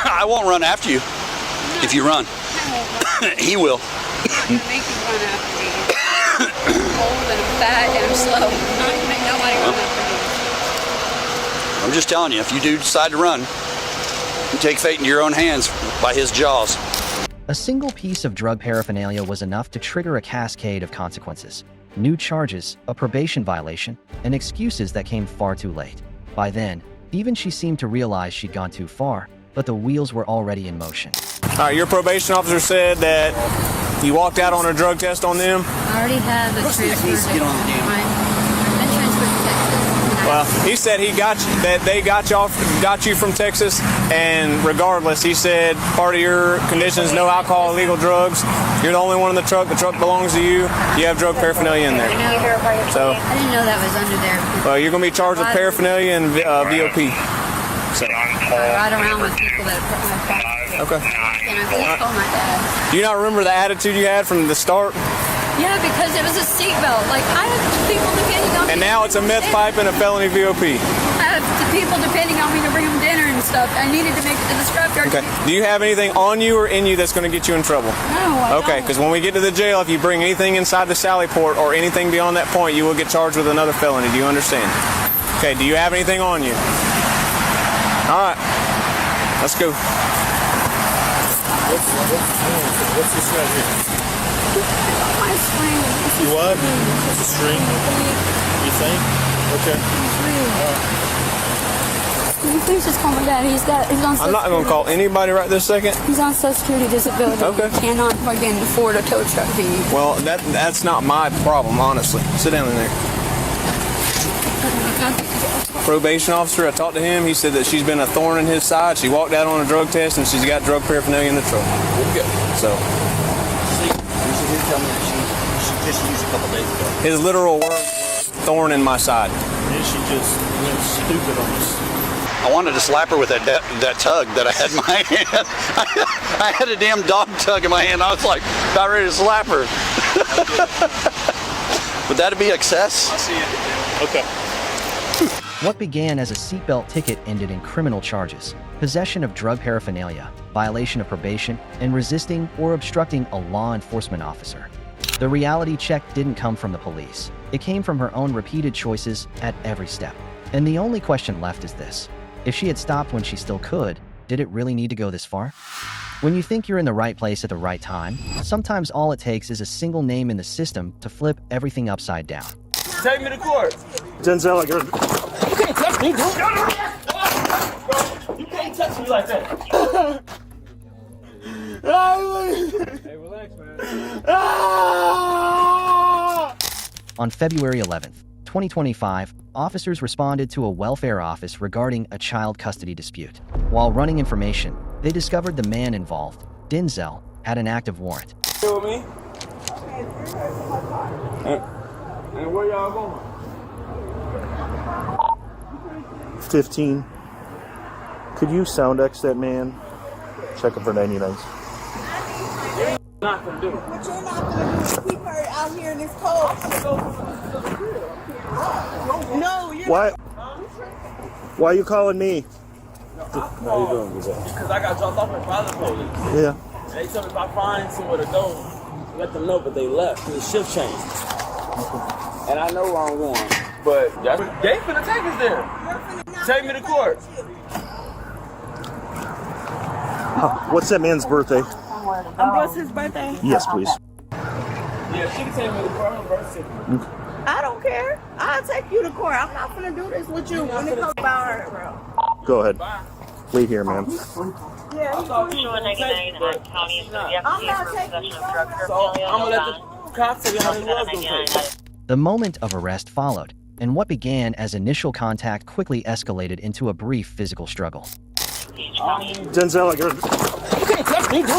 I won't run after you if you run. He will. I'm gonna make you run after me. I'm old and I'm fat and I'm slow. I'm not gonna make nobody run after me. I'm just telling you, if you do decide to run, you take fate into your own hands by his jaws. A single piece of drug paraphernalia was enough to trigger a cascade of consequences. New charges, a probation violation, and excuses that came far too late. By then, even she seemed to realize she'd gone too far, but the wheels were already in motion. All right, your probation officer said that you walked out on a drug test on them. I already have a transfer. I've been transferred to Texas. Well, he said they got you from Texas, and regardless, he said part of your conditions, no alcohol, illegal drugs. You're the only one in the truck. The truck belongs to you. You have drug paraphernalia in there. So I didn't know that was under there. well, you're going to be charged with paraphernalia and VOP. So. Right around with people that put my phone. Okay. And I told my dad. Do you not remember the attitude you had from the start? Yeah, because it was a seatbelt. Like, I have people depending on me. And now it's a meth pipe and a felony VOP. I have people depending on me to bring them dinner and stuff. I needed to make it to the scrapyard. Okay. Do you have anything on you or in you that's going to get you in trouble? No, I Okay, because when we get to the jail, if you bring anything inside the Sally Port or anything beyond that point, you will get charged with another felony. Do you understand? Okay, do you have anything on you? All right. Let's go. What's this right here? My string. You what? It's a string? You think? Okay. Can you please just call my dad? He's on I'm not going to call anybody right this second. He's on Social Security disability. Okay. He cannot fucking afford a tow truck fee. Well, that's not my problem, honestly. Sit down in there. Probation officer, I talked to him. He said that she's been a thorn in his side. She walked out on a drug test and she's got drug paraphernalia in the truck. Good. So. See, he did tell me that she just used a couple days ago. His literal word, thorn in my side. And she just went stupid on us. I wanted to slap her with that tug that I had in my hand. I had a damn dog tug in my hand. I was like about ready to slap her. Would that be excess? I see it. Okay. What began as a seatbelt ticket ended in criminal charges: possession of drug paraphernalia, violation of probation, and resisting or obstructing a law enforcement officer. The reality check didn't come from the police. It came from her own repeated choices at every step. And the only question left is this: if she had stopped when she still could, did it really need to go this far? When you think you're in the right place at the right time, sometimes all it takes is a single name in the system to flip everything upside down. Take me to court. Denzel, You can't touch me, dude. You can't touch me like that. Hey, relax, man. On February 11th, 2025, officers responded to a welfare office regarding a child custody dispute. While running information, they discovered the man involved, Denzel, had an active warrant. You with me? And where y'all going? 15. Could you sound X that man? Checking for 99s. Not gonna do it. What you're not gonna do is keep her out here in this cold. No, you're Why? Why are you calling me? How you doing, because I got dropped off at Private Police. Yeah. They told me if I find somewhere to go, let them know, but they left. The shift changed. And I know where I'm going. But they finna take us there. Take me to court. What's that man's birthday? What's his birthday? Yes, please. Yeah, she can take me to court on birth certificate. I don't care. I'll take you to court. I'm not gonna do this with you when it comes about her, bro. Go ahead. Wait here, ma'am. Yeah, I'm not taking you. So I'm gonna let the cops tell you how this was gonna take. The moment of arrest followed, and what began as initial contact quickly escalated into a brief physical struggle. Denzel, I got. You can't touch me, dude.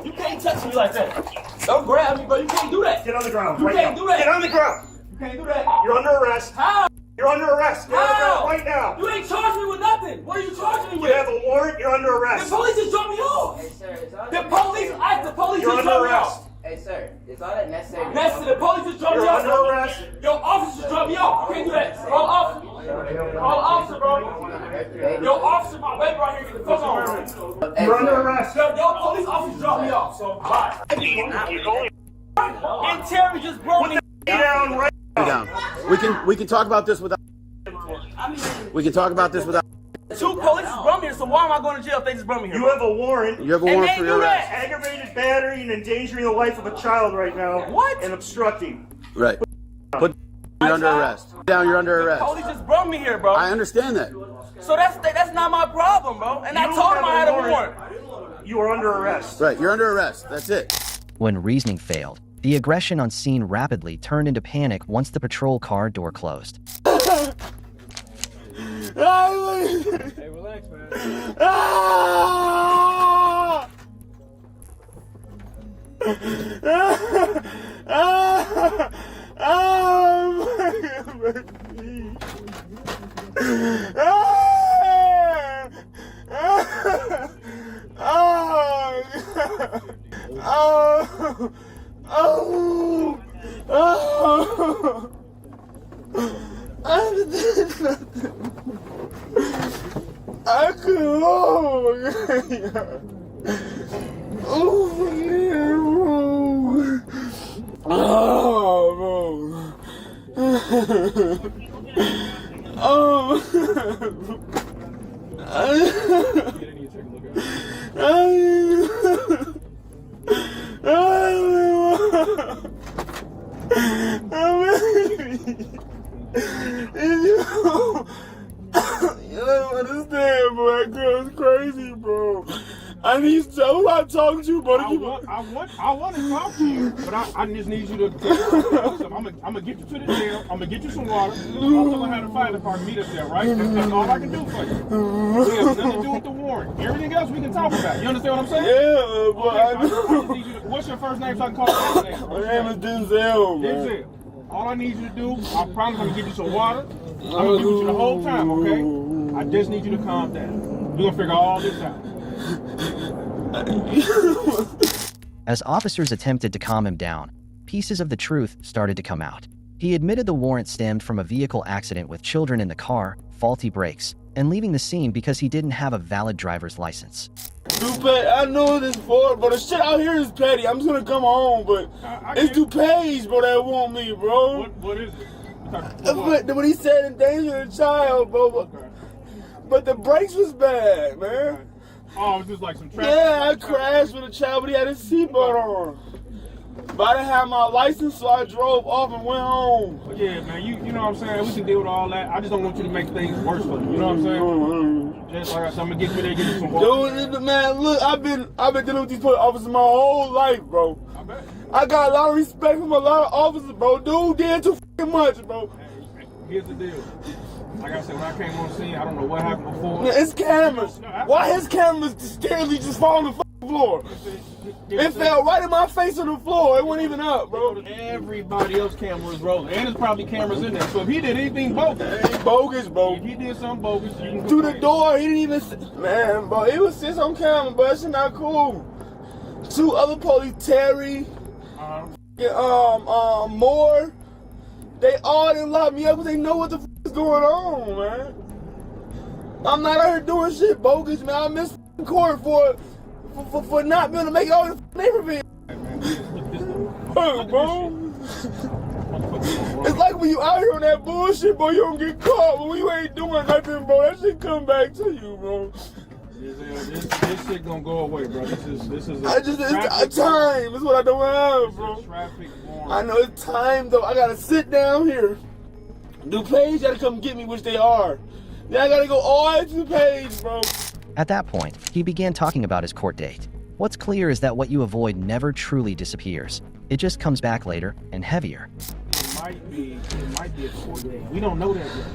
You can't touch me like that. Don't grab me, bro. You can't do that. Get on the ground. You can't do that. Get on the ground. You can't do that. You're under arrest. How? You're under arrest. Get on the ground right now. You ain't charged me with nothing. What are you charging me with? You have a warrant. You're under arrest. The police just dropped me off. Hey, sir, is all The police You're just dropped under me arrest. off. Hey, sir, is all that necessary? The police just dropped me You're off. under arrest. Your officer just dropped me off. You can't do that. Call the officer. Call the officer, bro. Your officer, my baby right here. Get the fuck on. You're under arrest. Your police officer dropped me off. So, bye. And Terry just broke me down right down. We can talk about this without. We can talk about this without. Two police just brought me here, so why am I going to jail if they just brought me here? You have a warrant. You have a warrant for your arrest. Aggravated battery and endangering the life of a child right now. What? And obstructing. Right. Put you're under arrest. Down. You're under arrest. The police just brought me here, bro. I understand that. So that's not my problem, bro. And I told him I had a warrant. You are under arrest. Right. You're under arrest. That's it. When reasoning failed, the aggression on scene rapidly turned into panic once the patrol car door closed. Hey, relax, man. I could You don't understand, bro. That girl's crazy, bro. I need to tell who I'm talking to, bro. I want to talk to you, but I just need you to I'm gonna get you to the jail. I'm gonna get you some water. I'll tell her how to find the car and meet us there, right? That's all I can do for you. We have nothing to do with the warrant. Everything else we can talk about. You understand what I'm saying? Yeah, but okay, I just need you to, what's your first name so I can call you your name? My name is Denzel, man. Denzel. All I need you to do, I promise I'm gonna give you some water. I'm gonna be with you the whole time, okay? I just need you to calm down. We're gonna figure all this out. As officers attempted to calm him down, pieces of the truth started to come out. He admitted the warrant stemmed from a vehicle accident with children in the car, faulty brakes, and leaving the scene because he didn't have a valid driver's license. Dupae, I know this for, but the shit out here is petty. I'm just gonna come home, but it's Dupae's, bro, that want me, bro. What is it? What he said, endanger the child, bro. But the brakes was bad, man. Oh, it was just like some traffic. Yeah, I crashed with a child, but he had his seatbelt on. But I didn't have my license, so I drove off and went home. Yeah, man, you know what I'm saying? We can deal with all that. I just don't want you to make things worse for you. You know what I'm saying? Just like I said, I'm gonna get you there, get you some water. Dude, man, look, I've been dealing with these police officers my whole life, bro. I bet. I got a lot of respect from a lot of officers, bro. Dude did too fucking much, bro. Hey, here's the deal. Like I said, when I came on scene, I don't know what happened before. It's cameras. Why his cameras scarcely just falling the fuck floor. It fell right in my face on the floor. It wasn't even up, bro. Everybody else camera is rolling. And there's probably cameras in there. So if he did anything bogus. It ain't bogus, bro. If he did something bogus, you can through the door, he didn't even man, bro, it was sits on camera, but it's not cool. 2 other police, Terry, Moore, they all didn't lock me up because they know what the f is going on, man. I'm not out here doing shit bogus, man. I missed court for not being able to make it all in the neighborhood. Bro. It's like when you out here on that bullshit, bro, you don't get caught. But when you ain't doing nothing, bro, that shit come back to you, bro. This shit gonna go away, bro. This is it's time. It's what I don't have, bro. I know it's time though. I gotta sit down here. DuPage gotta come get me, which they are. Then I gotta go all the way to DuPage, bro. At that point, he began talking about his court date. What's clear is that what you avoid never truly disappears. It just comes back later and heavier. It might be a court date. We don't know that yet.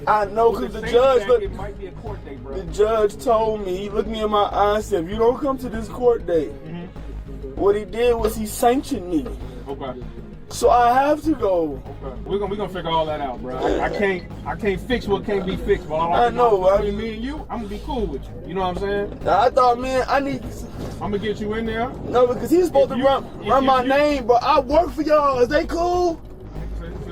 I know because the judge, it might be a court date, bro. The judge told me, he looked me in my eyes and said, if you don't come to this court date, what he did was he sanctioned me. Okay. So I have to go. Okay. We're gonna figure all that out, bro. I can't fix what can't be fixed, but all I know. Between me and you, I'm gonna be cool with you. You know what I'm saying? I thought, man, I'm gonna get you in there. No, because he's supposed to run my name, but I work for y'all. Is they cool?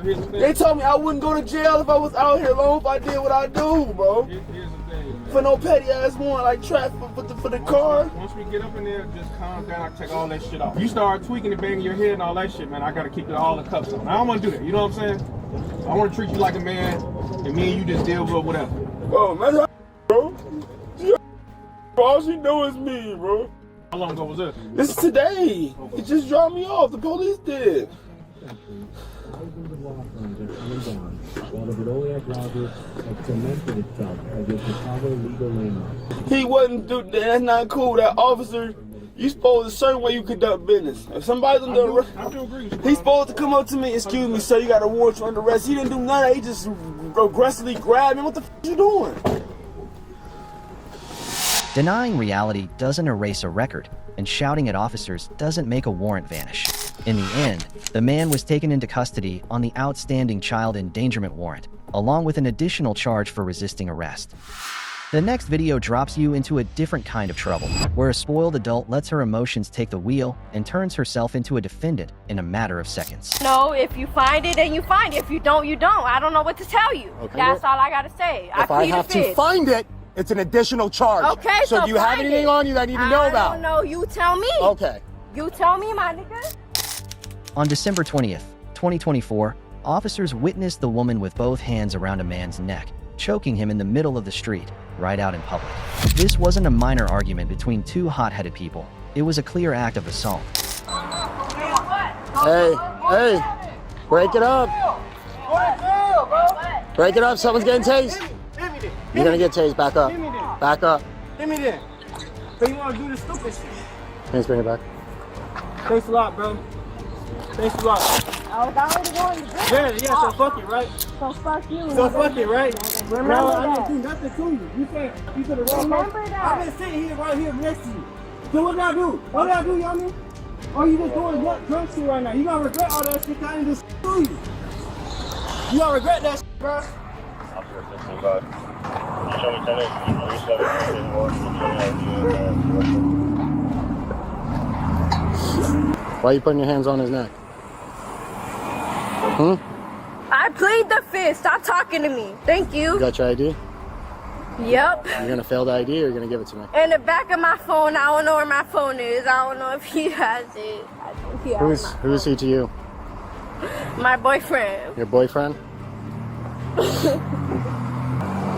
They told me I wouldn't go to jail if I was out here alone if I did what I do, bro. Here's the thing. For no petty ass warrant like traffic for the car. Once we get up in there, just calm down. I take all that shit off. You start tweaking and banging your head and all that shit, man. I gotta keep all the cuffs on. I don't want to do that. You know what I'm saying? I want to treat you like a man, and me and you just deal with whatever. Bro, man, bro. All she know is me, bro. How long ago was this? This is today. Okay. It just dropped me off. The police did. He wasn't do that. That's not cool. That officer, you supposed to a certain way you conduct business. If somebody's under arrest, he's supposed to come up to me, excuse me, sir, you got a warrant for under arrest. He didn't do none of that. He just aggressively grabbed me. What the f you doing? Denying reality doesn't erase a record, and shouting at officers doesn't make a warrant vanish. In the end, the man was taken into custody on the outstanding child endangerment warrant, along with an additional charge for resisting arrest. The next video drops you into a different kind of trouble, where a spoiled adult lets her emotions take the wheel and turns herself into a defendant in a matter of seconds. No, if you find it, then you find it. If you don't, you don't. I don't know what to tell you. Okay. That's all I gotta say. If I have to find it, it's an additional charge. Okay, so do you have anything on you that I need to know about? I don't know. You tell me. Okay. You tell me, my nigga. On December 20th, 2024, officers witnessed the woman with both hands around a man's neck, choking him in the middle of the street, right out in public. This wasn't a minor argument between two hot-headed people. It was a clear act of assault. Hey, break it up. Break it up, someone's getting tased. You're gonna get tased, back up. Back up. Give me that. So you wanna do this stupid shit? Let's bring it back. Thanks a lot, bro. Thanks a lot. I was already going to jail. Yeah, so fuck it, right? So fuck you. So fuck it, right? Remember no, that. I didn't do nothing to you. You said you could have wrong. Remember that. I've been sitting here right here next to you. So what did I do? What did I do, y'all mean? Oh, you just doing drunk shit right now. You gonna regret all that shit. I didn't just do you. You gonna regret that shit, bro. Why are you putting your hands on his neck? I plead the fifth. Stop talking to me. Thank you. You got your ID? Yep. You're gonna fail the ID or you're gonna give it to me? In the back of my phone, I don't know where my phone is. I don't know if he has it. I think he has Who is he to you? my boyfriend. Your boyfriend?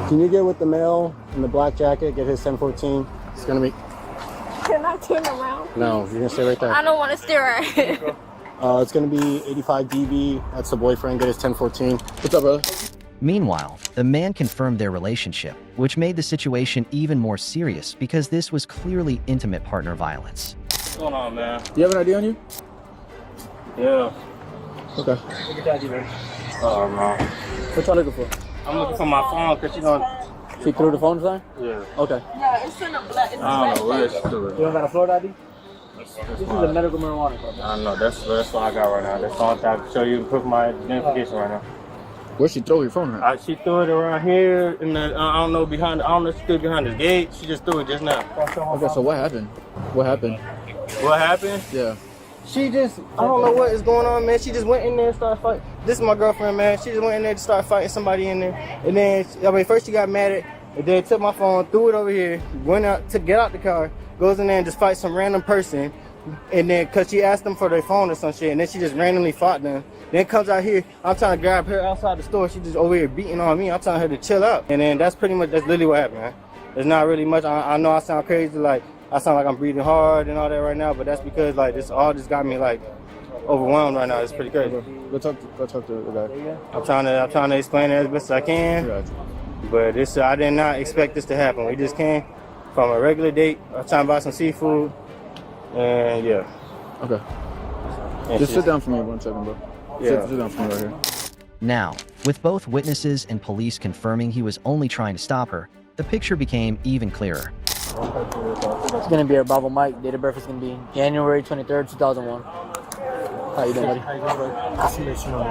Can you get with the male in the black jacket, get his 1014? It's gonna be... Can I turn around? No, you're gonna stay right there. I don't want to stare at him. It's gonna be 85 dB. That's the boyfriend, get his 1014. What's up, brother? Meanwhile, the man confirmed their relationship, which made the situation even more serious because this was clearly intimate partner violence. What's going on, man? Do you have an ID on you? Yeah. Okay. Oh, man. What y'all looking for? I'm looking for my phone because She threw the phone sign? Yeah. Okay. Yeah, it's in a black. It's I don't know where she threw it. You don't got a Florida ID? This is a medical marijuana card. I don't know. That's what I got right now. That's all I can show you proof my identification right now. Where'd she throw your phone at? She threw it around here, in the, I don't know behind. I don't know if she threw it behind the gate. She just threw it just now. Okay, so what happened? What happened? What happened? Yeah. She just, I don't know what is going on, man. She just went in there and started fighting. This is my girlfriend, man. She just went in there to start fighting somebody in there. And then, first she got mad at, and then took my phone, threw it over here, went out to get out the car, goes in there and just fights some random person. And then, cause she asked them for their phone or some shit, and then she just randomly fought them. Then comes out here, I'm trying to grab her outside the store. She just over here beating on me. I'm telling her to chill out. And then that's literally what happened, man. There's not really much. I know I sound crazy, like I sound like I'm breathing hard and all that right now, but that's because like this all just got me like overwhelmed right now. It's pretty crazy. Go talk to the guy. I'm trying to explain it as best as I can. But this, I did not expect this to happen. We just came from a regular date. I was trying to buy some seafood, and yeah. Okay. And Just sit down for me 1 second, bro. Yeah. Sit down for me right here. Now, with both witnesses and police confirming he was only trying to stop her, the picture became even clearer. It's gonna be our Bravo Mike. Date of birth is gonna be January 23rd, 2001. How you doing, buddy? Just to let you know,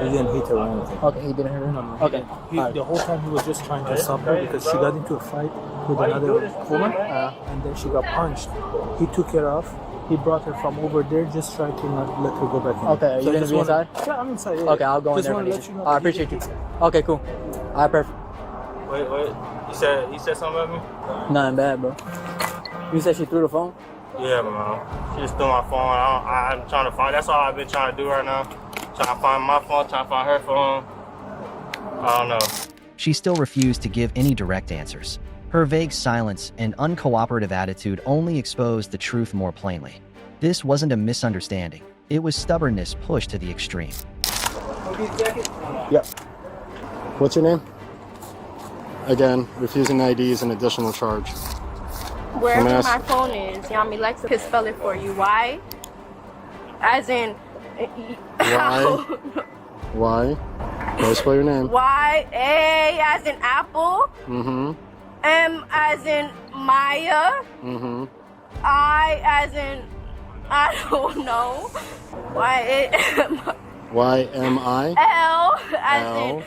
he didn't hit her or anything. Okay, he didn't hit her? No. Okay. The whole time he was just trying to stop her because she got into a fight with another woman and then she got punched. He took her off. He brought her from over there, just tried to not let her go back in. Okay, are you gonna be inside? Yeah, I'm inside. Yeah. Okay, I'll go in there. Just want to let you know. I appreciate you. Okay, cool. Alright, perfect. Wait. You said something about me? Nothing bad, bro. You said she threw the phone? Yeah, man. She just threw my phone. I'm trying to find. That's all I've been trying to do right now. Trying to find my phone, trying to find her phone. I don't know. She still refused to give any direct answers. Her vague silence and uncooperative attitude only exposed the truth more plainly. This wasn't a misunderstanding. It was stubbornness pushed to the extreme. Yep. What's your name? Again, refusing ID is an additional charge. Wherever my phone is, Yami Lexa could spell it for you. Why? As in... Why? Go spell your name. Y, A as in apple. Mm-hmm. M as in Maya. Mm-hmm. I as in... I don't know. Y-M-I? L as in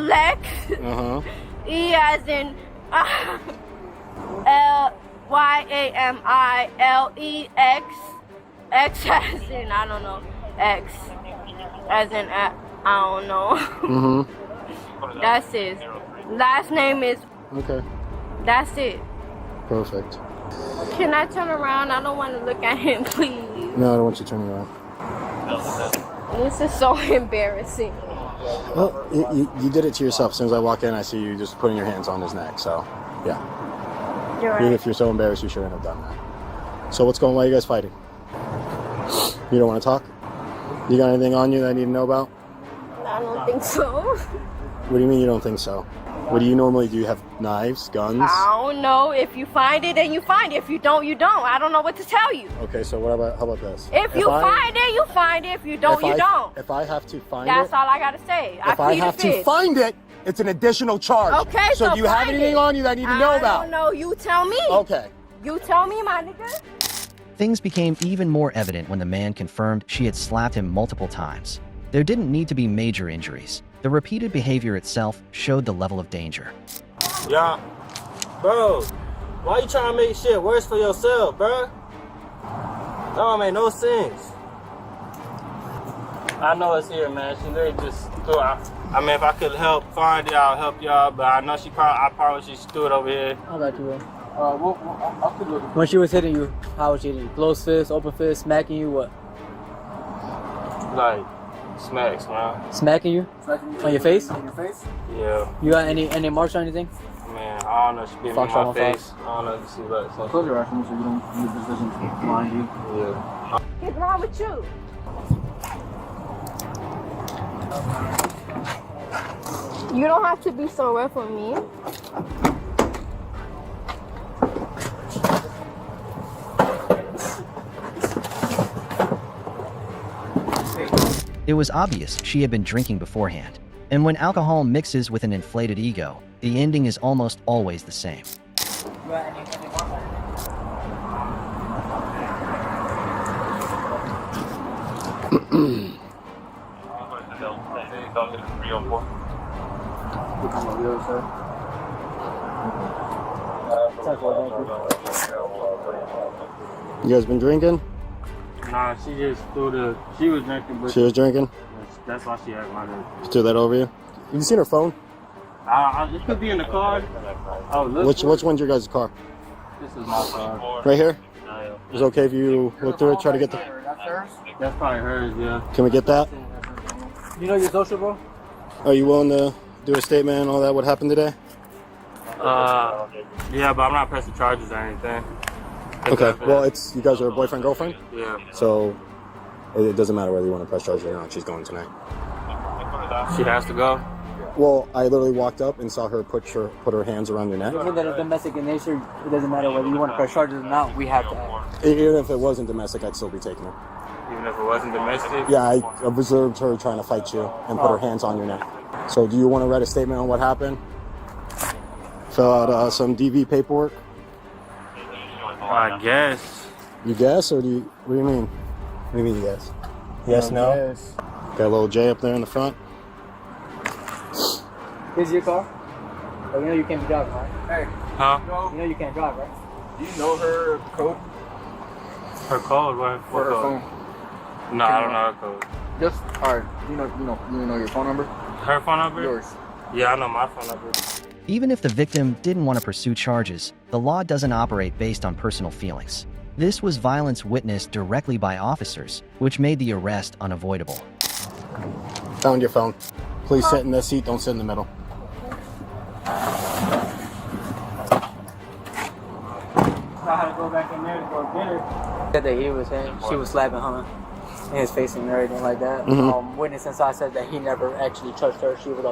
Lex. Uh-huh. E as in... Yamilex. X as in, I don't know. X as in, I don't know. Mm-hmm. That's it. Last name is... Okay. That's it. Perfect. Can I turn around? I don't want to look at him, please. No, I don't want you turning around. This is so embarrassing. Well, you did it to yourself. As soon as I walk in, I see you just putting your hands on his neck. So, yeah. You're right. Even if you're so embarrassed, you shouldn't have done that. So what's going on? Why are you guys fighting? You don't want to talk? You got anything on you that I need to know about? I don't think so. What do you mean you don't think so? What do you normally do? You have knives, guns? I don't know. If you find it, then you find it. If you don't, you don't. I don't know what to tell you. Okay, so how about this? If you find it, you find it. If you don't, you don't. If I have to find it... That's all I got to say. If I have to find it, it's an additional charge. Okay, so do you have anything on you that I need to know about? I don't know. You tell me. Okay. You tell me, my nigga. Things became even more evident when the man confirmed she had slapped him multiple times. There didn't need to be major injuries. The repeated behavior itself showed the level of danger. Yeah. Bro, why you trying to make shit worse for yourself, bro? That don't make no sense. I know it's here, man. She literally just threw it. I mean, if I could help find it, I'll help y'all, but I know I probably just threw it over here. I got you, bro. When she was hitting you, how was she hitting you? Closed fist, open fist, smacking you, what? Like, smacks, man. Smacking you? On your face? On your face? Yeah. You got any marks or anything? Man, I don't know. She bit me in my face. I don't know if you see that. So close your eyes so you don't use this doesn't blind you. Yeah. What's wrong with you? You don't have to be so rough with me. It was obvious she had been drinking beforehand. And when alcohol mixes with an inflated ego, the ending is almost always the same. You guys been drinking? Nah, she just threw she was drinking, but She was drinking? that's why she had my name. She threw that over you? Have you seen her phone? It could be in the car. Oh, look. Which one's your guys' car? This is my car. Right here? Is it okay if you look through it, try to get the... That's probably hers, yeah. Can we get that? You know your social, bro? Are you willing to do a statement and all that, what happened today? Yeah, but I'm not pressing charges or anything. Okay, well, you guys are boyfriend, girlfriend? Yeah. So, it doesn't matter whether you want to press charges or not, she's going tonight. She has to go? Well, I literally walked up and saw her put her hands around your neck. Even that it's domestic in nature, it doesn't matter whether you want to press charges or not, we have to. Even if it wasn't domestic, I'd still be taking her. Even if it wasn't domestic? Yeah, I observed her trying to fight you and put her hands on your neck. So do you want to write a statement on what happened? Fill out some DV paperwork? I guess. You guess, or what do you mean? What do you mean you guess? Yes, no? Yes. Got a little J up there in the front. Is your car? Oh, you know you can't be driving, right? Hey. Huh? You know you can't drive, right? Do you know her code? Her code? What For her code? phone. No, I don't know her code. Just, alright, you know your phone number? Her phone number? Yours. Yeah, I know my phone number. Even if the victim didn't want to pursue charges, the law doesn't operate based on personal feelings. This was violence witnessed directly by officers, which made the arrest unavoidable. Found your phone. Please sit in this seat, don't sit in the middle. I had to go back in there to go get her. Said that he was saying she was slapping him in his face and everything like that. Witness inside said that he never actually touched her. She was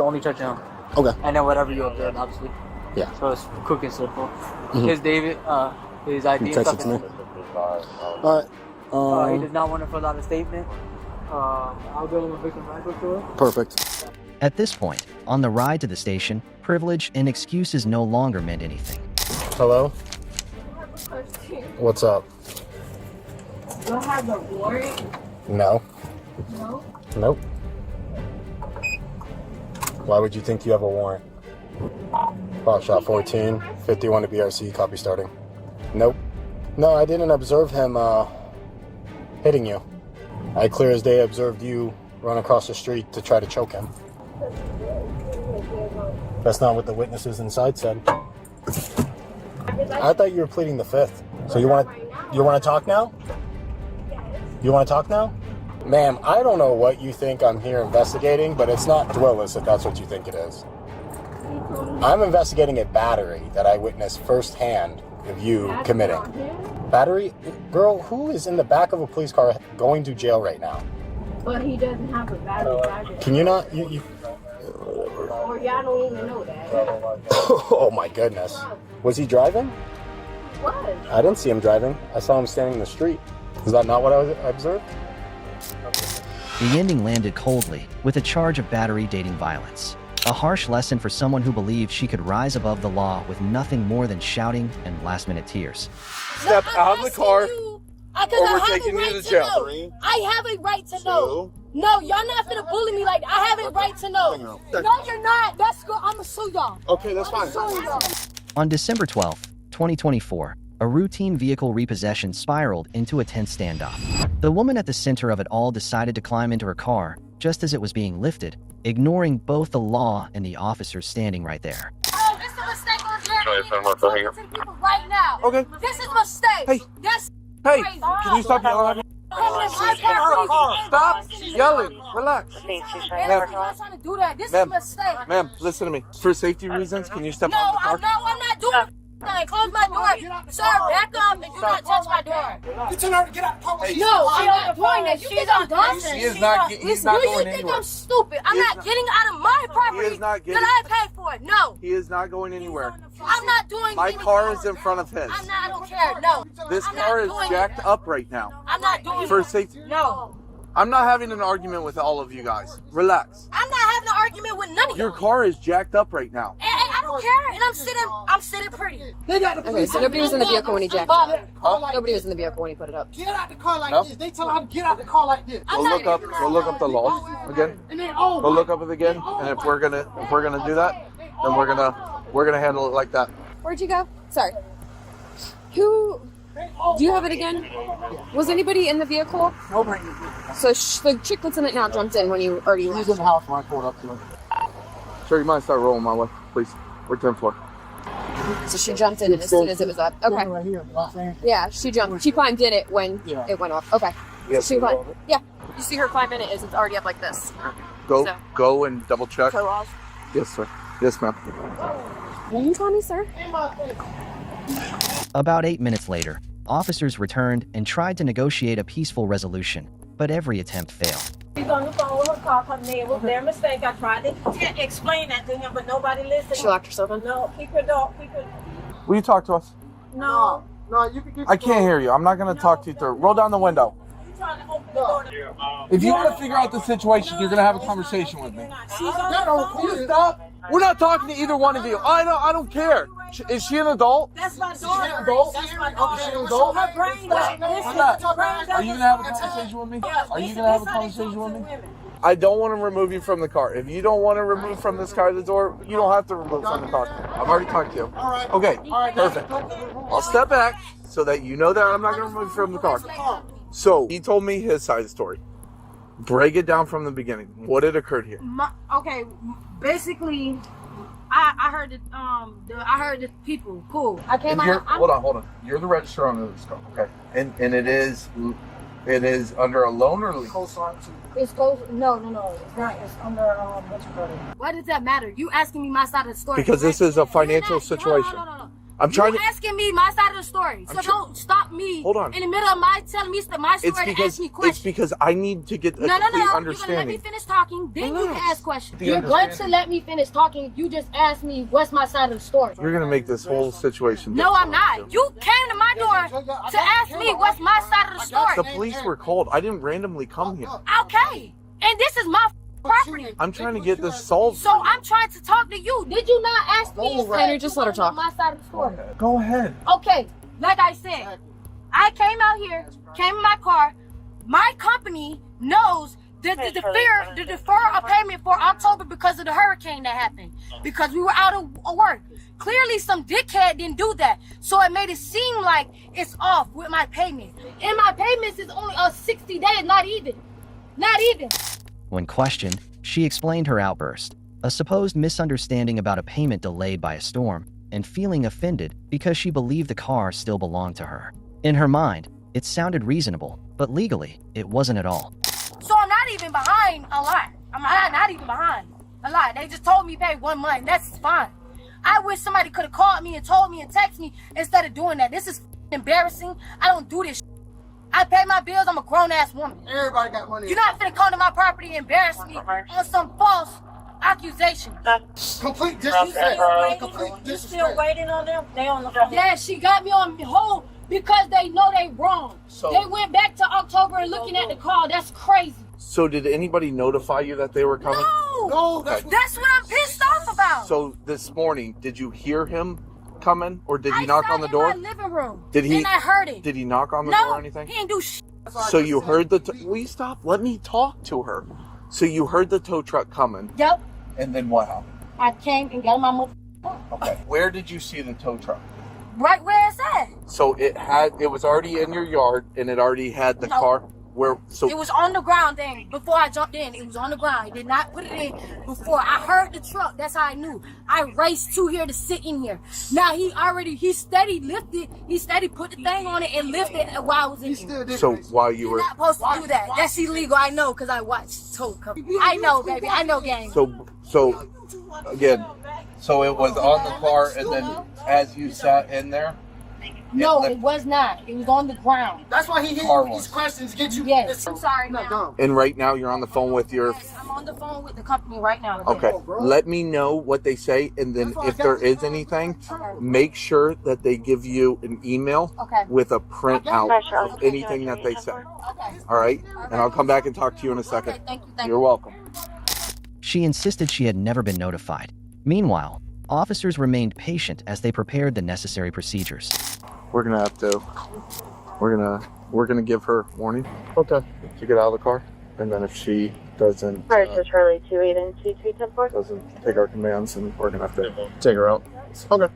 only touching him. Okay. And then whatever you observed, obviously. Yeah. So it's quick and simple. His David, his ID You and text stuff. it to me. All right. He does not want to fill out a statement. I'll give him a victim record to her. Perfect. At this point, on the ride to the station, privilege and excuses no longer meant anything. Hello? What's up? Do I have the warrant? No. No. Nope. Why would you think you have a warrant? Box shot 14, 51 to BRC, copy starting. Nope. No, I didn't observe him hitting you. I clear as day observed you run across the street to try to choke him. That's not what the witnesses inside said. I thought you were pleading the fifth. So you want to talk now? You want to talk now? Ma'am, I don't know what you think I'm here investigating, but it's not Plateless if that's what you think it is. I'm investigating a battery that I witnessed firsthand of you committing. Battery? Girl, who is in the back of a police car going to jail right now? But he doesn't have a battery. Can you not? Or y'all don't even know that. Oh my goodness. Was he driving? What? I didn't see him driving. I saw him standing in the street. Is that not what I observed? The ending landed coldly, with a charge of battery dating violence. A harsh lesson for someone who believed she could rise above the law with nothing more than shouting and last-minute tears. Step out of the car. Because I have a right to know. I have a right to know. No, y'all not finna bully me like that. I have a right to know. No, you're not. That's good. I'ma sue y'all. Okay, that's fine. On December 12, 2024, a routine vehicle repossession spiraled into a tense standoff. The woman at the center of it all decided to climb into her car just as it was being lifted, ignoring both the law and the officers standing right there. Oh, this is a mistake on Jeremy. I'm talking to the people right now. Okay. This is a mistake. Hey. That's Hey, crazy. can you stop yelling at me? Stop yelling. Relax. I'm not trying to do that. This is a mistake. Ma'am, listen to me. For safety reasons, can you step out of the car? No, I'm not doing it. Close my door. Sir, back up and do not touch my door. You tell her to get out. No, I'm not doing that. She's on Dawson. He's not going You think anywhere. I'm stupid? I'm not getting out of my property that I paid for. No. He is not going anywhere. I'm not doing My car is in front of his. I don't care. No. This car is jacked up right now. I'm not doing For safety. No. I'm not having an argument with all of you guys. Relax. I'm not having an argument with none of you. Your car is jacked up right now. And I don't care, and I'm sitting pretty. They got the Okay, so nobody was in the vehicle when he jacked Huh? it up. Nobody was in the vehicle when he put it up. Get out the car like Nope. this. They tell him get out the car like this. Go look up the laws again. And then Go look up it again, and if we're gonna do that, then we're gonna handle it like that. Where'd you go? Sorry. Who? Do you have it again? Was anybody in the vehicle? Nobody. So the chick that's in it now jumped in when you already He's left. in the house when I pulled up to him. Sir, you might start rolling my way, please. We're 10th floor. So she jumped in as soon as it was up. Okay. Right here, you know what I'm saying? Yeah, she jumped. She climbed in it when it went off. Okay. Yes, She climbed. Yeah. You see her climb in it is it's already up like this. Go and double check. Toe off. Yes, sir. Yes, ma'am. Will you call me, sir? About 8 minutes later, officers returned and tried to negotiate a peaceful resolution, but every attempt failed. She's on the phone with her car coming in. It was their mistake. I tried to explain that to him, but nobody listened. She locked herself in? No, keep your door. Keep your... Will you talk to us? No. No, you can keep I can't hear you. I'm not gonna talk to you through. Roll down the window. You trying to open the door. If you want to figure out the situation, you're gonna have a conversation with me. She's on the phone. Will you stop? We're not talking to either one of you. I don't care. Is she an adult? That's my daughter. She an adult? That's my daughter. She an adult? Her brain doesn't listen. I'm not. Her brain Are doesn't you gonna have a listen. conversation with me? Yeah, Are you this- gonna have a this how they conversation talk with to me? women. I don't want to remove you from the car. If you don't want to remove from this car the door, you don't have to remove from the car. I've already talked to you. Okay, perfect. I'll step back so that you know that I'm not going to remove you from the car. So he told me his side of the story. Break it down from the beginning. What had occurred here? Okay, basically, I heard the people. Cool. I came And you're, out. hold on. You're the registrar on this car, okay? And it is under a loan or lease? It's close. No. It's not. It's under what's it called? Why does that matter? You asking me my side of the story? Because this is a financial situation. No. I'm trying you to. asking me my side of the story, so don't stop me. Hold on. In the middle of my telling me my story and ask me questions. It's because I need to get a No. complete You're gonna understanding. let me finish talking, then you can ask questions. The You're going to let me finish talking. You just asked me what's my side of the story. You're gonna make this whole situation. No, I'm not. You came to my door to ask me what's my side of the story. The police were called. I didn't randomly come here. Okay, and this is my property. I'm trying to get this solved. So I'm trying to talk to you. Did you not ask me? Henry, just let her talk. My side of the story. Go ahead. Okay, like I said, I came out here, came in my car. My company knows that the defer a payment for October because of the hurricane that happened, because we were out of work. Clearly, some dickhead didn't do that, so it made it seem like it's off with my payment. And my payments is only 60 days, not even. When questioned, she explained her outburst, a supposed misunderstanding about a payment delayed by a storm, and feeling offended because she believed the car still belonged to her. In her mind, it sounded reasonable, but legally, it wasn't at all. So I'm not even behind a lot. I'm not even behind a lot. They just told me pay 1 month. That's fine. I wish somebody could have called me and told me and texted me instead of doing that. This is embarrassing. I don't do this. I pay my bills. I'm a grown-ass woman. Everybody got money. You're not finna come to my property and embarrass me on some false accusation. Complete disrespect. You still waiting on them? They on the phone. Yeah, she got me on hold because they know they wrong. They went back to October and looking at the call. That's crazy. So did anybody notify you that they were coming? No, that's what I'm pissed off about. So this morning, did you hear him coming, or did he knock on the door? I sat in my living room. Did he? And I heard it. Did he knock on the door or anything? He didn't do shit. So you heard the? Will you stop? Let me talk to her. So you heard the tow truck coming. Yep. And then what happened? I came and got my mother. Okay. Where did you see the tow truck? Right where it's at. So it was already in your yard, and it already had the car. Where? So it was on the ground then. Before I jumped in, it was on the ground. I did not put it in before. I heard the truck. That's how I knew. I raced to here to sit in here. Now he steady lifted. He steady put the thing on it and lifted it while I was in here. So while you were You're not supposed to do that. That's illegal. I know because I watched tow company. I know, baby. I know, gang. So again, so it was on the car, and then as you sat in there. No, it was not. It was on the ground. That's why he hit you with these questions, get you. Yes. I'm sorry now. And right now you're on the phone with your. Yes, I'm on the phone with the company right now. Okay. Let me know what they say, and then if there is anything, make sure that they give you an email with a printout of anything that they say. All right. And I'll come back and talk to you in a second. Thank you. You're welcome. She insisted she had never been notified. Meanwhile, officers remained patient as they prepared the necessary procedures. We're gonna have to. We're gonna give her warning. Okay. To get out of the car, and then if she doesn't. Alright, so Charlie 28 and 2310 Doesn't take our commands, and we're gonna have to take her out. Okay.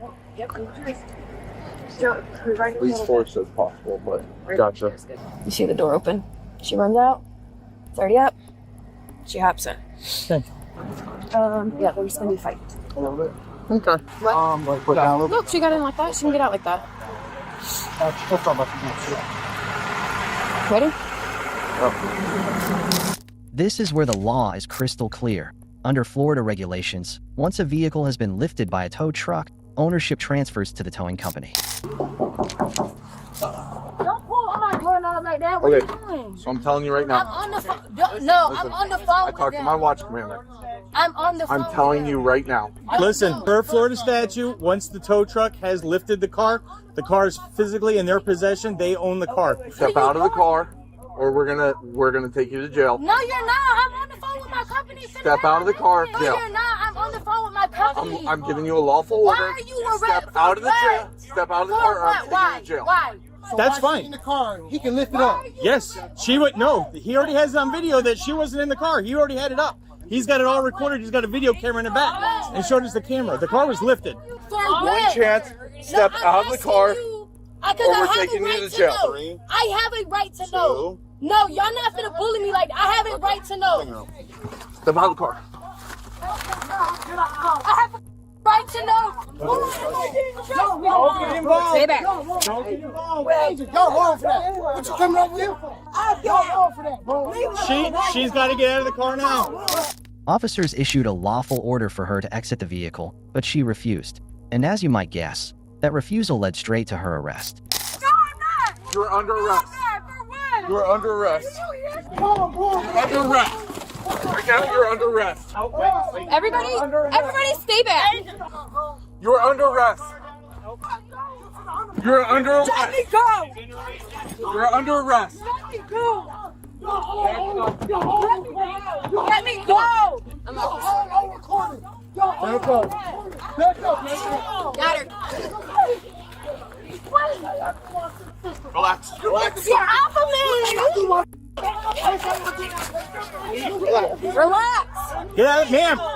Least force as possible, but gotcha. You see the door open? She runs out. It's already up. She hops in. Okay. Yeah, we're just gonna be fighting. A little bit. Okay. Like put down a little. Look, she got in like that. She can get out like that. That's not much. Ready? This is where the law is crystal clear. Under Florida regulations, once a vehicle has been lifted by a tow truck, ownership transfers to the towing company. Don't pull on my doorknob like that. What are you doing? So I'm telling you right now. I'm on the phone. No, I'm on the phone. I talked to my watch commander. I'm on the phone. I'm telling you right now. Listen, per Florida statute, once the tow truck has lifted the car is physically in their possession. They own the car. Step out of the car, or we're gonna take you to jail. No, you're not. I'm on the phone with my company. Step out of the car. No, Jail. you're not. I'm on the phone with my company. I'm giving you a lawful order. Why are you Step out of the jail. Step out of the car, or I'm taking you to jail. Why? That's fine. In the car, he can lift it up. Yes, she would. No, he already has it on video that she wasn't in the car. He already had it up. He's got it all recorded. He's got a video camera in the back and showed us the camera. The car was lifted. One chance. Step out of the car, or we're taking you to jail. I have a right to know. No, y'all not finna bully me like that. I have a right to know. Step out of the car. I have a right to know. Don't get involved. Stay back. Don't get involved. Y'all wrong for that. What you coming over here for? Y'all wrong for that, bro. She's got to get out of the car now. Officers issued a lawful order for her to exit the vehicle, but she refused. And as you might guess, that refusal led straight to her arrest. You're under arrest. You're under arrest. Under arrest. Right now, you're under arrest. Everybody stay back. You're under arrest. You're under arrest. Let me go. You're under arrest. Let me go. Let me go. I'm all recorded. Back up. Back up. Got her. Relax. Relax. You're off of me. Relax. Get out,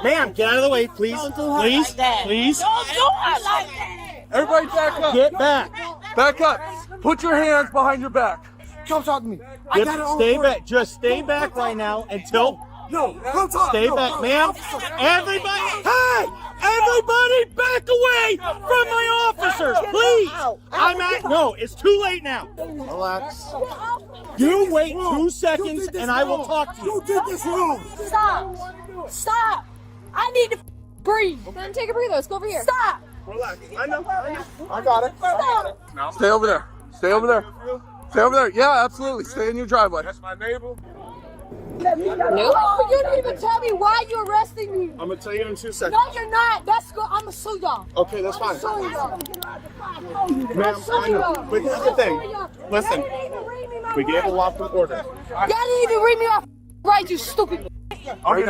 ma'am, get out of the way, please. Please. Don't do it like that. Everybody back up. Get back. Back up. Put your hands behind your back. Come talk to me. I got it on Stay recording. back. Just stay back right now until. No, come talk. Stay No, back, no. ma'am. Everybody, hey! Everybody back away from my officers, please! No, it's too late now. Relax. You wait 2 seconds and I will talk to you. You did this wrong. Stop. I need to breathe. Then take a breather. Let's go over here. Stop. Relax. I know. I got it. Stay over there. Stay over there. Stay over there. Yeah, absolutely. Stay in your driveway. That's my neighbor. No, you didn't even tell me why you're arresting me. I'm gonna tell you in 2 seconds. No, you're not. That's good. I'm gonna sue y'all. Okay, that's fine. Sue y'all. Ma'am, I know. But here's the thing. Listen, we gave a lawful order. Y'all didn't even read me off right, you stupid. I'm in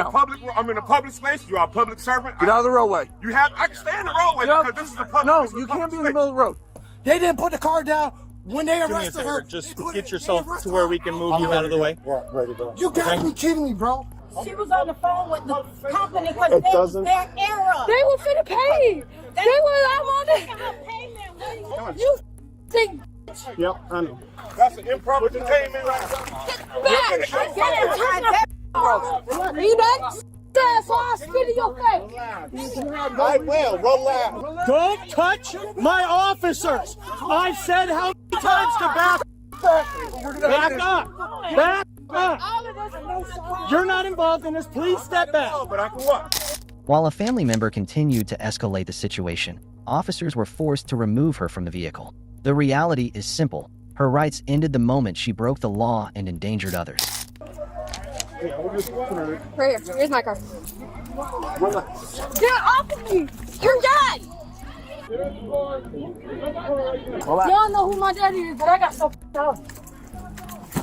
a public space. You are a public servant. Get out of the roadway. I can stay in the roadway because this is a public. No, you can't be in the middle of the road. They didn't put the car down when they Do me a arrested favor. her. Just get yourself to where we can move you out of the way. You gotta be kidding me, bro. She was on the phone with the company because it was their error. They were finna pay. I'm on it. You think. Yep, I know. That's an improper detainment right Back. Get it. You done? So I'll spit in your face. I will. Relax. Don't touch my officers. I've said how many times to back up. Back up. You're not involved in this. Please step back. But I can walk. While a family member continued to escalate the situation, officers were forced to remove her from the vehicle. The reality is simple. Her rights ended the moment she broke the law and endangered others. Right here. Here's my car. Get off of me. You're done. Y'all know who my daddy is, but I got so f***ed up.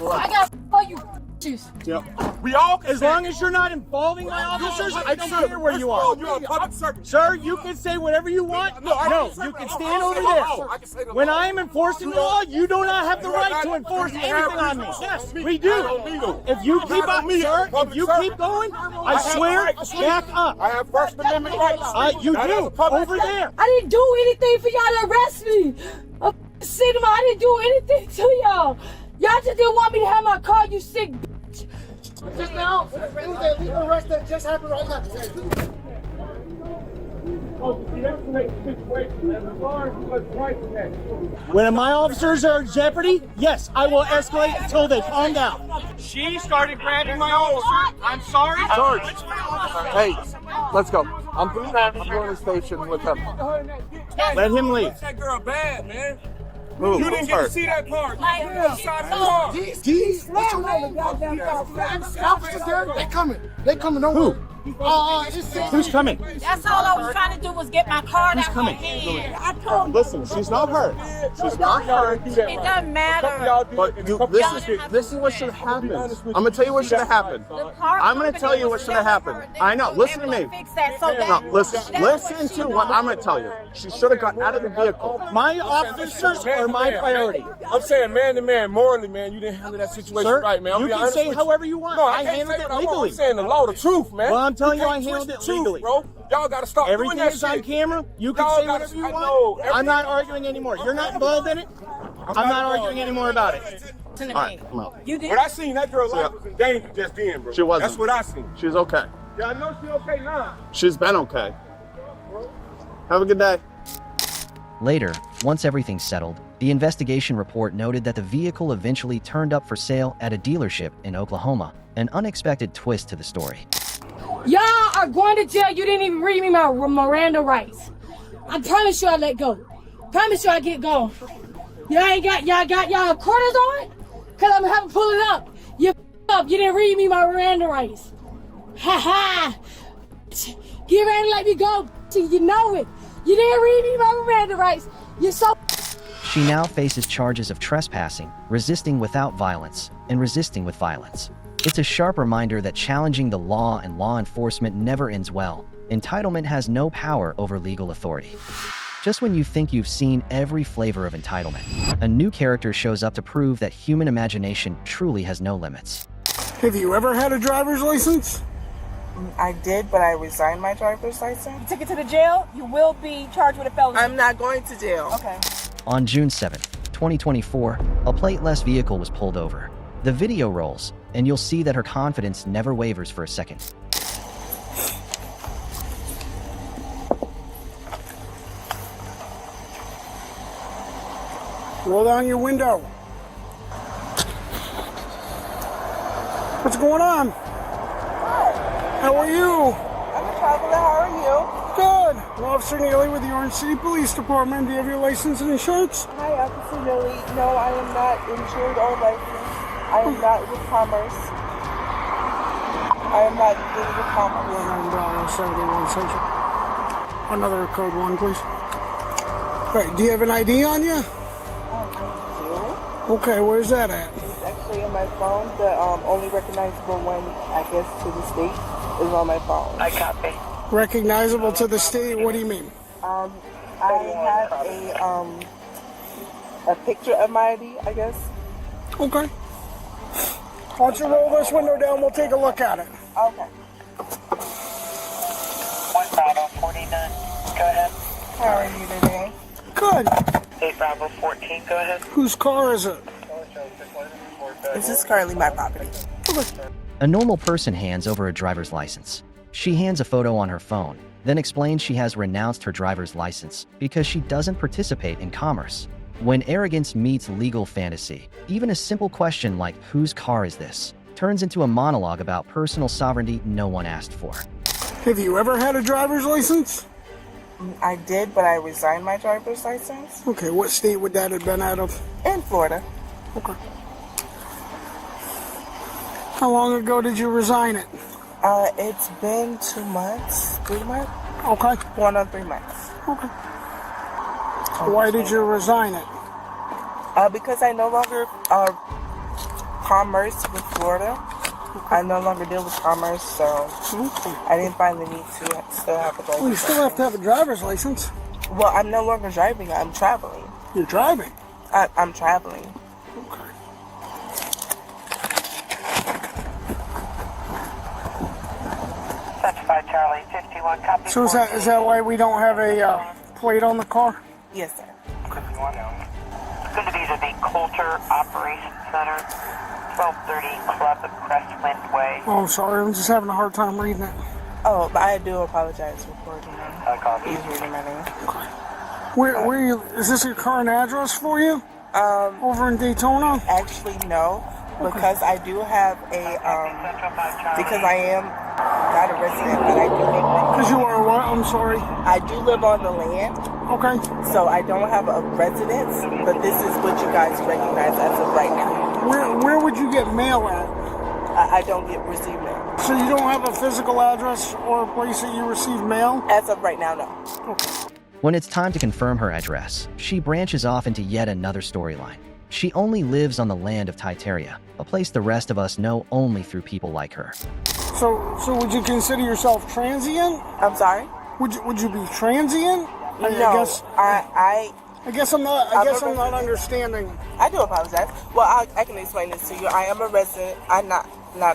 I got for you. Yep. We all, as long as you're not involving my officers, I don't care where you are. You're a public servant. Sir, you can say whatever you want. No, you can stand over there. When I am enforcing the law, you do not have the right to enforce anything on me. Yes, we do. If you keep up, sir, if you keep going, I swear, back up. I have First Amendment rights. You do, over there. I didn't do anything for y'all to arrest me. Cinema, I didn't do anything to y'all. Y'all just didn't want me to have my car, you sick bitch. Just now, it was a legal arrest that just happened right now. When my officers are in jeopardy, yes, I will escalate until they calm down. She started grabbing my officer. I'm sorry. Sarge. Hey, let's go. I'm going to the station with him. Let him leave. That girl bad, man. Who? You didn't get to see that part. These officers there, they coming. They coming over. Who's coming? That's all I was trying to do was get my card Who's out coming? my hand. I told Listen, she's not hurt. She's not hurt. it doesn't matter. But this is what should have happened. I'm gonna tell you what should have happened. I'm gonna tell you what should have happened. I know. Listen to me. Fix that so No, listen to what I'm gonna tell you. She should have gotten out of the vehicle. My officers are my priority. I'm saying man to man, morally, man, you didn't handle that situation Sir, right, man. you can say however you want. No, I can't handled say it what I want. legally. I'm saying the law, the truth, man. Well, I'm telling you, I can't handled twist it the truth, legally. bro. Y'all gotta stop Everything doing that is on shit. camera. You can Y'all say gotta- whatever you I want. know, I'm not arguing anymore. You're not involved in it. I'm not arguing anymore about it. All right, come out. You did. But I seen that girl life was in danger just then, bro. She wasn't. That's what I seen. She's okay. Yeah, I know she's okay now. She's been okay. Have a good day. Later, once everything settled, the investigation report noted that the vehicle eventually turned up for sale at a dealership in Oklahoma, an unexpected twist to the story. Y'all are going to jail. You didn't even read me my Miranda rights. I promise you I let go. Promise you I get gone. Y'all got y'all quarters on? Cause I'm gonna have to pull it up. You up. You didn't read me my Miranda rights. Ha ha. Get ready to let me go. You know it. You didn't read me my Miranda rights. You're so. She now faces charges of trespassing, resisting without violence, and resisting with violence. It's a sharp reminder that challenging the law and law enforcement never ends well. Entitlement has no power over legal authority. Just when you think you've seen every flavor of entitlement, a new character shows up to prove that human imagination truly has no limits. Have you ever had a driver's license? I did, but I resigned my driver's license. You took it to the jail, you will be charged with a felony. I'm not going to jail. Okay. On June 7, 2024, a plateless vehicle was pulled over. The video rolls, and you'll see that her confidence never wavers for a second. Roll down your window. What's going on? Hi. How are you? I'm a traveler. How are you? Good. I'm Officer Neely with the Orange City Police Department. Do you have your license and insurance? Hi, Officer Lily. No, I am not insured or licensed. I am not with Commerce. I am not with Commerce. 1971 Central. Another code 1, please. Right. Do you have an ID on you? Okay, where's that at? It's actually on my phone. The only recognizable one, I guess, to the state is on my phone. I copy. Recognizable to the state? What do you mean? I have a picture of my ID, I guess. Okay. Why don't you roll this window down? We'll take a look at it. Okay. 1 Bravo 49. Go ahead. How are you today? Good. 8 Bravo 14. Go ahead. Whose car is it? This is currently my property. A normal person hands over a driver's license. She hands a photo on her phone, then explains she has renounced her driver's license because she doesn't participate in commerce. When arrogance meets legal fantasy, even a simple question like, "Whose car is this?" turns into a monologue about personal sovereignty no one asked for. Have you ever had a driver's license? I did, but I resigned my driver's license. Okay, what state would that have been out of? In Florida. Okay. How long ago did you resign it? It's been 2 months, 3 months. Okay. Going on 3 months. Okay. Why did you resign it? Because I no longer Commerce with Florida. I no longer deal with Commerce, so I didn't find the need to still have a driver's license. Well, you still have to have a driver's license. Well, I'm no longer driving. I'm traveling. You're driving? I'm traveling. Okay. Charlie 51, copy. So is that why we don't have a plate on the car? Yes, sir. It's going to be to the Coulter Operations Center, 1230 Club Crestwind Way. Oh, I'm sorry. I'm just having a hard time reading it. Oh, but I do apologize for recording that. He's reading my name. Where you? Is this your current address for you? Over in Daytona? Actually, no. Because I do have a, because I am not a resident, but I do live on. Because you are what? I'm sorry. I do live on the land. Okay. So I don't have a residence, but this is what you guys recognize as of right now. Where would you get mail at? I don't receive mail. So you don't have a physical address or a place that you receive mail? As of right now, no. Okay. When it's time to confirm her address, she branches off into yet another storyline. She only lives on the land of Titeria, a place the rest of us know only through people like her. So would you consider yourself transient? I'm sorry? Would you be transient? No, I guess I'm not understanding. I do apologize. Well, I can explain this to you. I am a resident. I'm not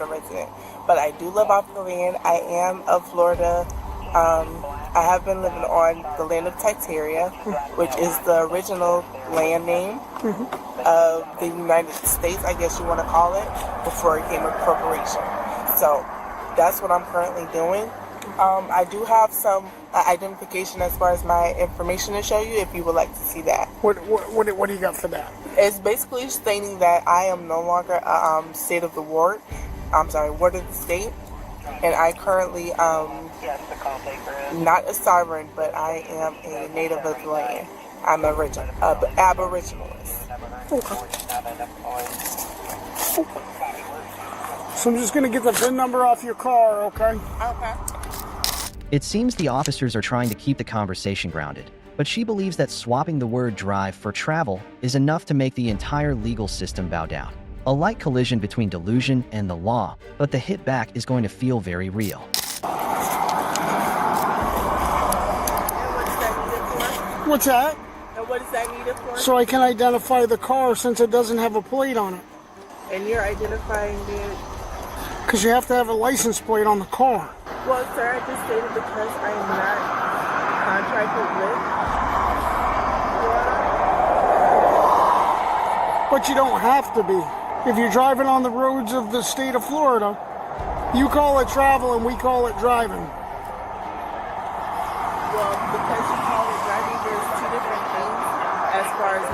a resident, but I do live off the land. I am of Florida. I have been living on the land of Titeria, which is the original land name of the United States, I guess you want to call it, before it became a corporation. So that's what I'm currently doing. I do have some identification as far as my information to show you if you would like to see that. What do you got for that? It's basically stating that I am no longer a state of the ward. I'm sorry, ward of the state. And I currently, not a sovereign, but I am a native of the land. I'm aboriginalist. So I'm just going to get the VIN number off your car, okay? Okay. It seems the officers are trying to keep the conversation grounded, but she believes that swapping the word drive for travel is enough to make the entire legal system bow down. A light collision between delusion and the law, but the hit back is going to feel very real. What's that? And what is that needed for? So I can identify the car since it doesn't have a plate on it. And you're identifying it? Because you have to have a license plate on the car. Well, sir, I just stated because I am not contracted with Florida. But you don't have to be. If you're driving on the roads of the state of Florida, you call it travel and we call it driving. Well, because you call it driving, there's two different things as far as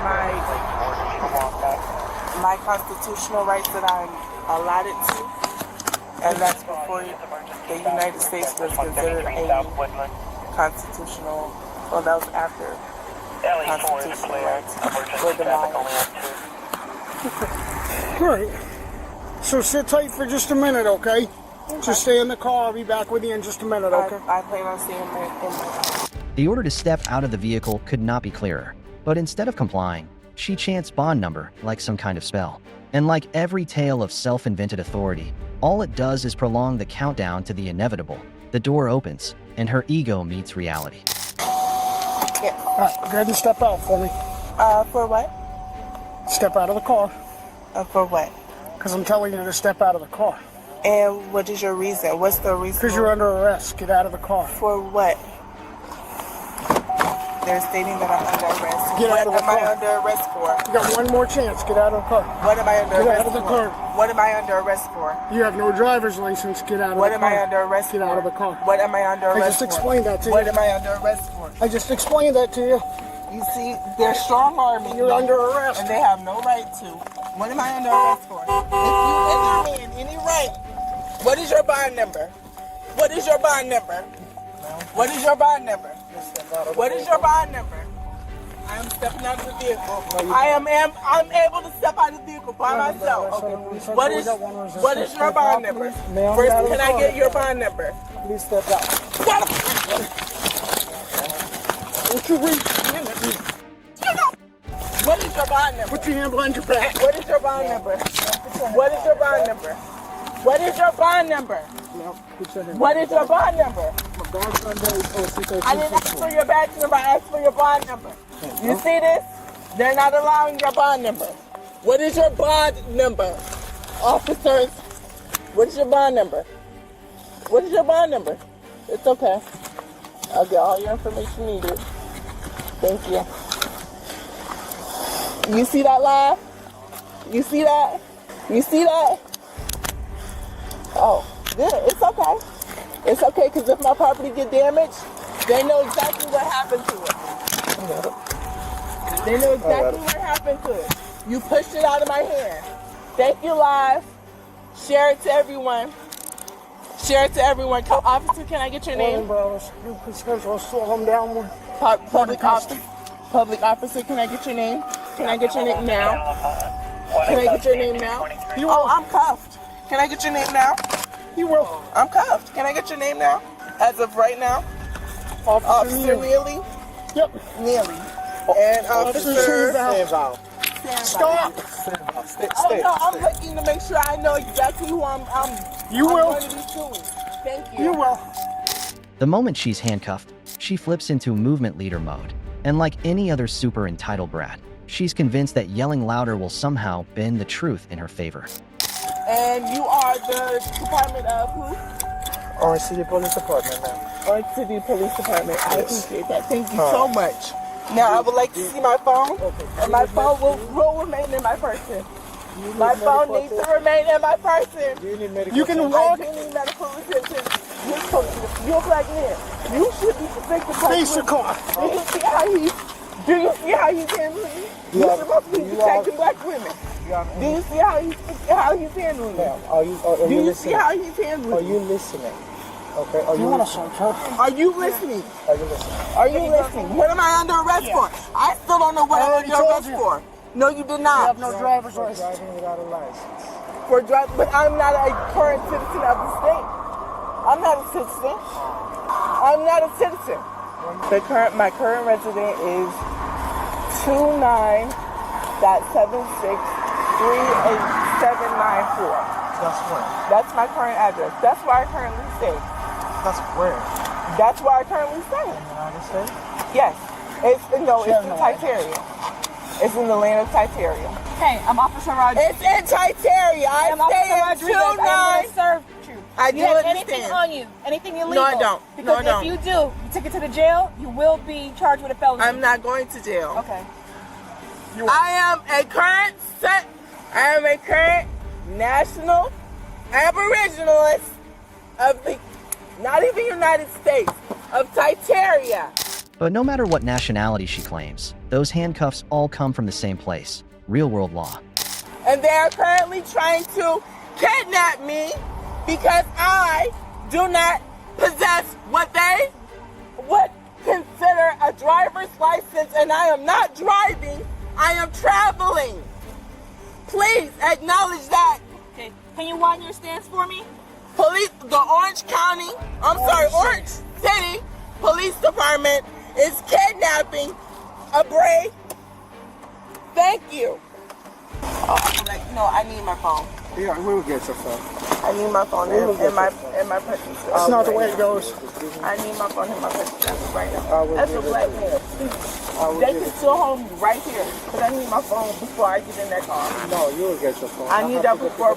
my constitutional rights that I'm allotted to. And that's before the United States was considered a constitutional, well, that was after constitutional rights were demolished. All right. So sit tight for just a minute, okay? Just stay in the car. I'll be back with you in just a minute, okay? I plan on staying in my car. The order to step out of the vehicle could not be clearer, but instead of complying, she chants bond number like some kind of spell. And like every tale of self-invented authority, all it does is prolong the countdown to the inevitable. The door opens, and her ego meets reality. Yeah. All right, go ahead and step out for me. For what? Step out of the car. For what? Because I'm telling you to step out of the car. And what is your reason? What's the reason? Because you're under arrest. Get out of the car. For what? They're stating that I'm under arrest. Get out of the car. What am I under arrest for? You got one more chance. Get out of the car. What am I under arrest for? Get out of the car. What am I under arrest for? You have no driver's license. Get out of what the car. What am I under arrest for? Get out of the car. What am I under arrest for? I just explained that to you. What am I under arrest for? I just explained that to you. You see, they're strong-arming You're under arrest. And they have no right to. What am I under arrest for? If you injure me in any right, what is your bond number? What is your bond number? What is your bond number? What is your bond number? I am stepping out of the vehicle. I'm able to step out of the vehicle by myself. What is your bond number? First, can I get your bond number? Please step out. What you reach? What is your bond number? Put your hand behind your back. What is your bond number? What is your bond number? What is your bond number? What is your bond number? I didn't ask for your badge number, I asked for your bond number. You see this? They're not allowing your bond number. What is your bond number? Officers, what is your bond number? What is your bond number? It's okay. I'll get all your information needed. Thank you. You see that laugh? You see that? You see that? Oh, good. It's okay. It's okay, because if my property get damaged, they know exactly what happened to it. They know exactly what happened to it. You pushed it out of my hand. Thank you, live. Share it to everyone. Share it to everyone. Officer, can I get your name? Public officer, can I get your name? Can I get your name now? Can I get your name now? Oh, I'm cuffed. Can I get your name now? You will. I'm cuffed. Can I get your name now? As of right now? Officer Neely? Yep. Neely. And Officer Stanval. Stop! Oh no, I'm looking to make sure I know exactly who I'm going to be suing. Thank you. You will. The moment she's handcuffed, she flips into movement leader mode. And like any other super entitled brat, she's convinced that yelling louder will somehow bend the truth in her favor. And you are the department of who? Orange City Police Department, ma'am. Orange City Police Department. I appreciate that. Thank you so much. Now I would like to see my phone, and my phone will remain in my person. My phone needs to remain in my person. You can walk. I do need medical attention. You're black man. You should be protected by Face your car. Do you see how he's handling it? You're supposed to be protecting black women. Do you see how he's handling it? Do you see how he's handling it? Are you listening? Okay. Are you listening? Are you listening? Are you listening? Are you listening? What am I under arrest for? I still don't know what I'm under arrest for. No, you did not. You have no driver's license. Driving without a license. But I'm not a current citizen of the state. I'm not a citizen. I'm not a citizen. My current resident is 29.7638.794. That's where? That's my current address. That's where I currently stay. That's where? That's where I currently stay. In the United States? Yes. It's in Titeria. It's in the land of Titeria. Hey, I'm Officer Rodriguez. It's in Titeria. I stay in 29. Served you. I do have understand. anything on you? Anything illegal? No, I don't. Because if you do, you take it to the jail, you will be charged with a felony. I'm not going to jail. Okay. I am a current national aboriginalist of the, not even United States, of Titeria. But no matter what nationality she claims, those handcuffs all come from the same place, real-world law. And they are currently trying to kidnap me because I do not possess what they would consider a driver's license, and I am not driving, I am traveling. Please acknowledge that. Okay, can you widen your stance for me? Orange City Police Department is kidnapping a Bray. Thank you. I need my phone. Yeah, we will get your phone. I need my phone in my person's. That's not the way it goes. I need my phone in my person's right now. That's a black man. They can still hold me right here, but I need my phone before I get in that car. No, you will get your phone. I need that before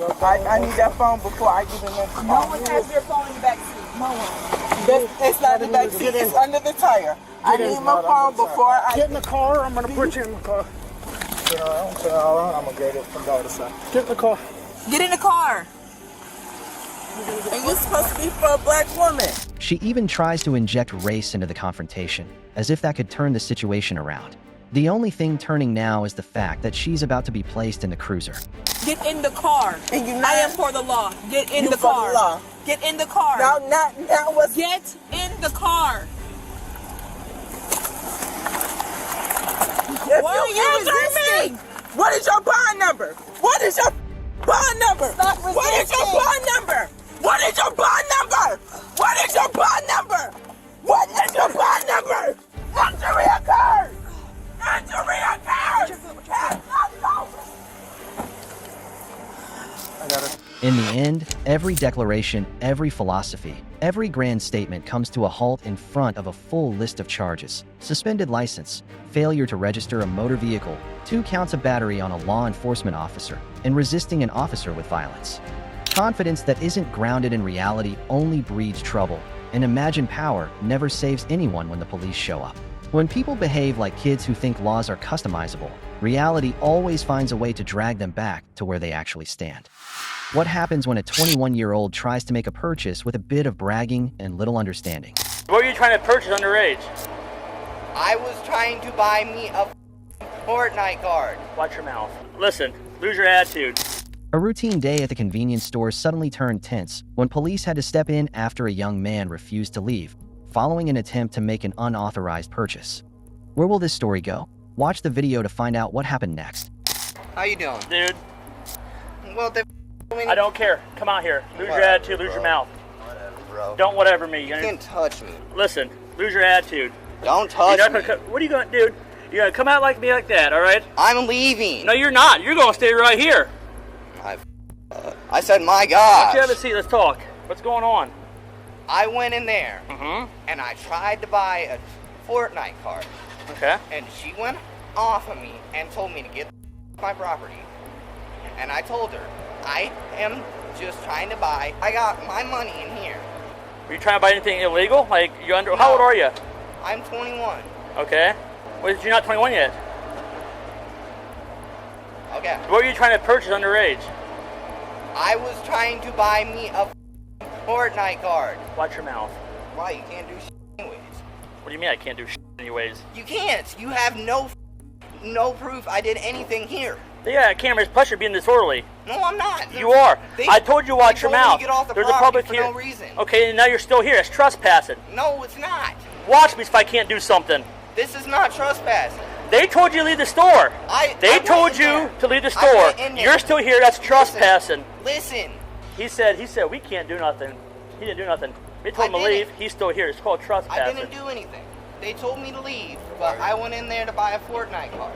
I need that phone before I get in that car. No one has their phone in the back seat. No one. It's not in the back seat. It's under the tire. I need my phone before I get in the car. I'm gonna put you in the car. I'm gonna get it from the other side. Get in the car. Get in the car. And you're supposed to be for a black woman. She even tries to inject race into the confrontation, as if that could turn the situation around. The only thing turning now is the fact that she's about to be placed in the cruiser. Get in the car. And I am for the law. Get in the car. Get in the car. Now what's... Get in the car. Why are you resisting? What is your bond number? What is your bond number? Stop resisting. What is your bond number? What is your bond number? What is your bond number? What is your bond number? Injury occurred. Injury occurred. In the end, every declaration, every philosophy, every grand statement comes to a halt in front of a full list of charges. Suspended license, failure to register a motor vehicle, 2 counts of battery on a law enforcement officer, and resisting an officer with violence. Confidence that isn't grounded in reality only breeds trouble, and imagined power never saves anyone when the police show up. When people behave like kids who think laws are customizable, reality always finds a way to drag them back to where they actually stand. What happens when a 21-year-old tries to make a purchase with a bit of bragging and little understanding? What were you trying to purchase underage? I was trying to buy me a Fortnite card. Watch your mouth. Listen, lose your attitude. A routine day at the convenience store suddenly turned tense when police had to step in after a young man refused to leave, following an attempt to make an unauthorized purchase. Where will this story go? Watch the video to find out what happened next. How you doing? Dude. Well, I don't care. Come out here. Lose your attitude, lose your mouth. Whatever, bro. Don't whatever me. You can't touch me. Listen, lose your attitude. Don't touch me. What are you going to do? You're going to come out like me like that, all right? I'm leaving. No, you're not. You're going to stay right here. I said, my God. Why don't you have a seat? Let's talk. What's going on? I went in there, and I tried to buy a Fortnite card. Okay. And she went off of me and told me to get my property. And I told her, I am just trying to buy. I got my money in here. Were you trying to buy anything illegal? Like, you under? No, how old are you? I'm 21. Okay. Well, you're not 21 yet. Okay. What were you trying to purchase underage? I was trying to buy me a Fortnite card. Watch your mouth. Why? You can't do shit anyways. What do you mean I can't do shit anyways? You can't. You have no proof I did anything here. Yeah, cameras. Plus, you're being disorderly. No, I'm not. You are. I told you watch your mouth. Get off the There's a public for here. No reason. Okay, and now you're still here. It's trespassing. No, it's not. Watch me if I can't do something. This is not trespassing. They told you to leave the store. They told you to leave the store. You're still here. That's trespassing. Listen. He said we can't do nothing. He didn't do nothing. They told him to leave. He's still here. It's called trespassing. I didn't do anything. They told me to leave, but I went in there to buy a Fortnite card.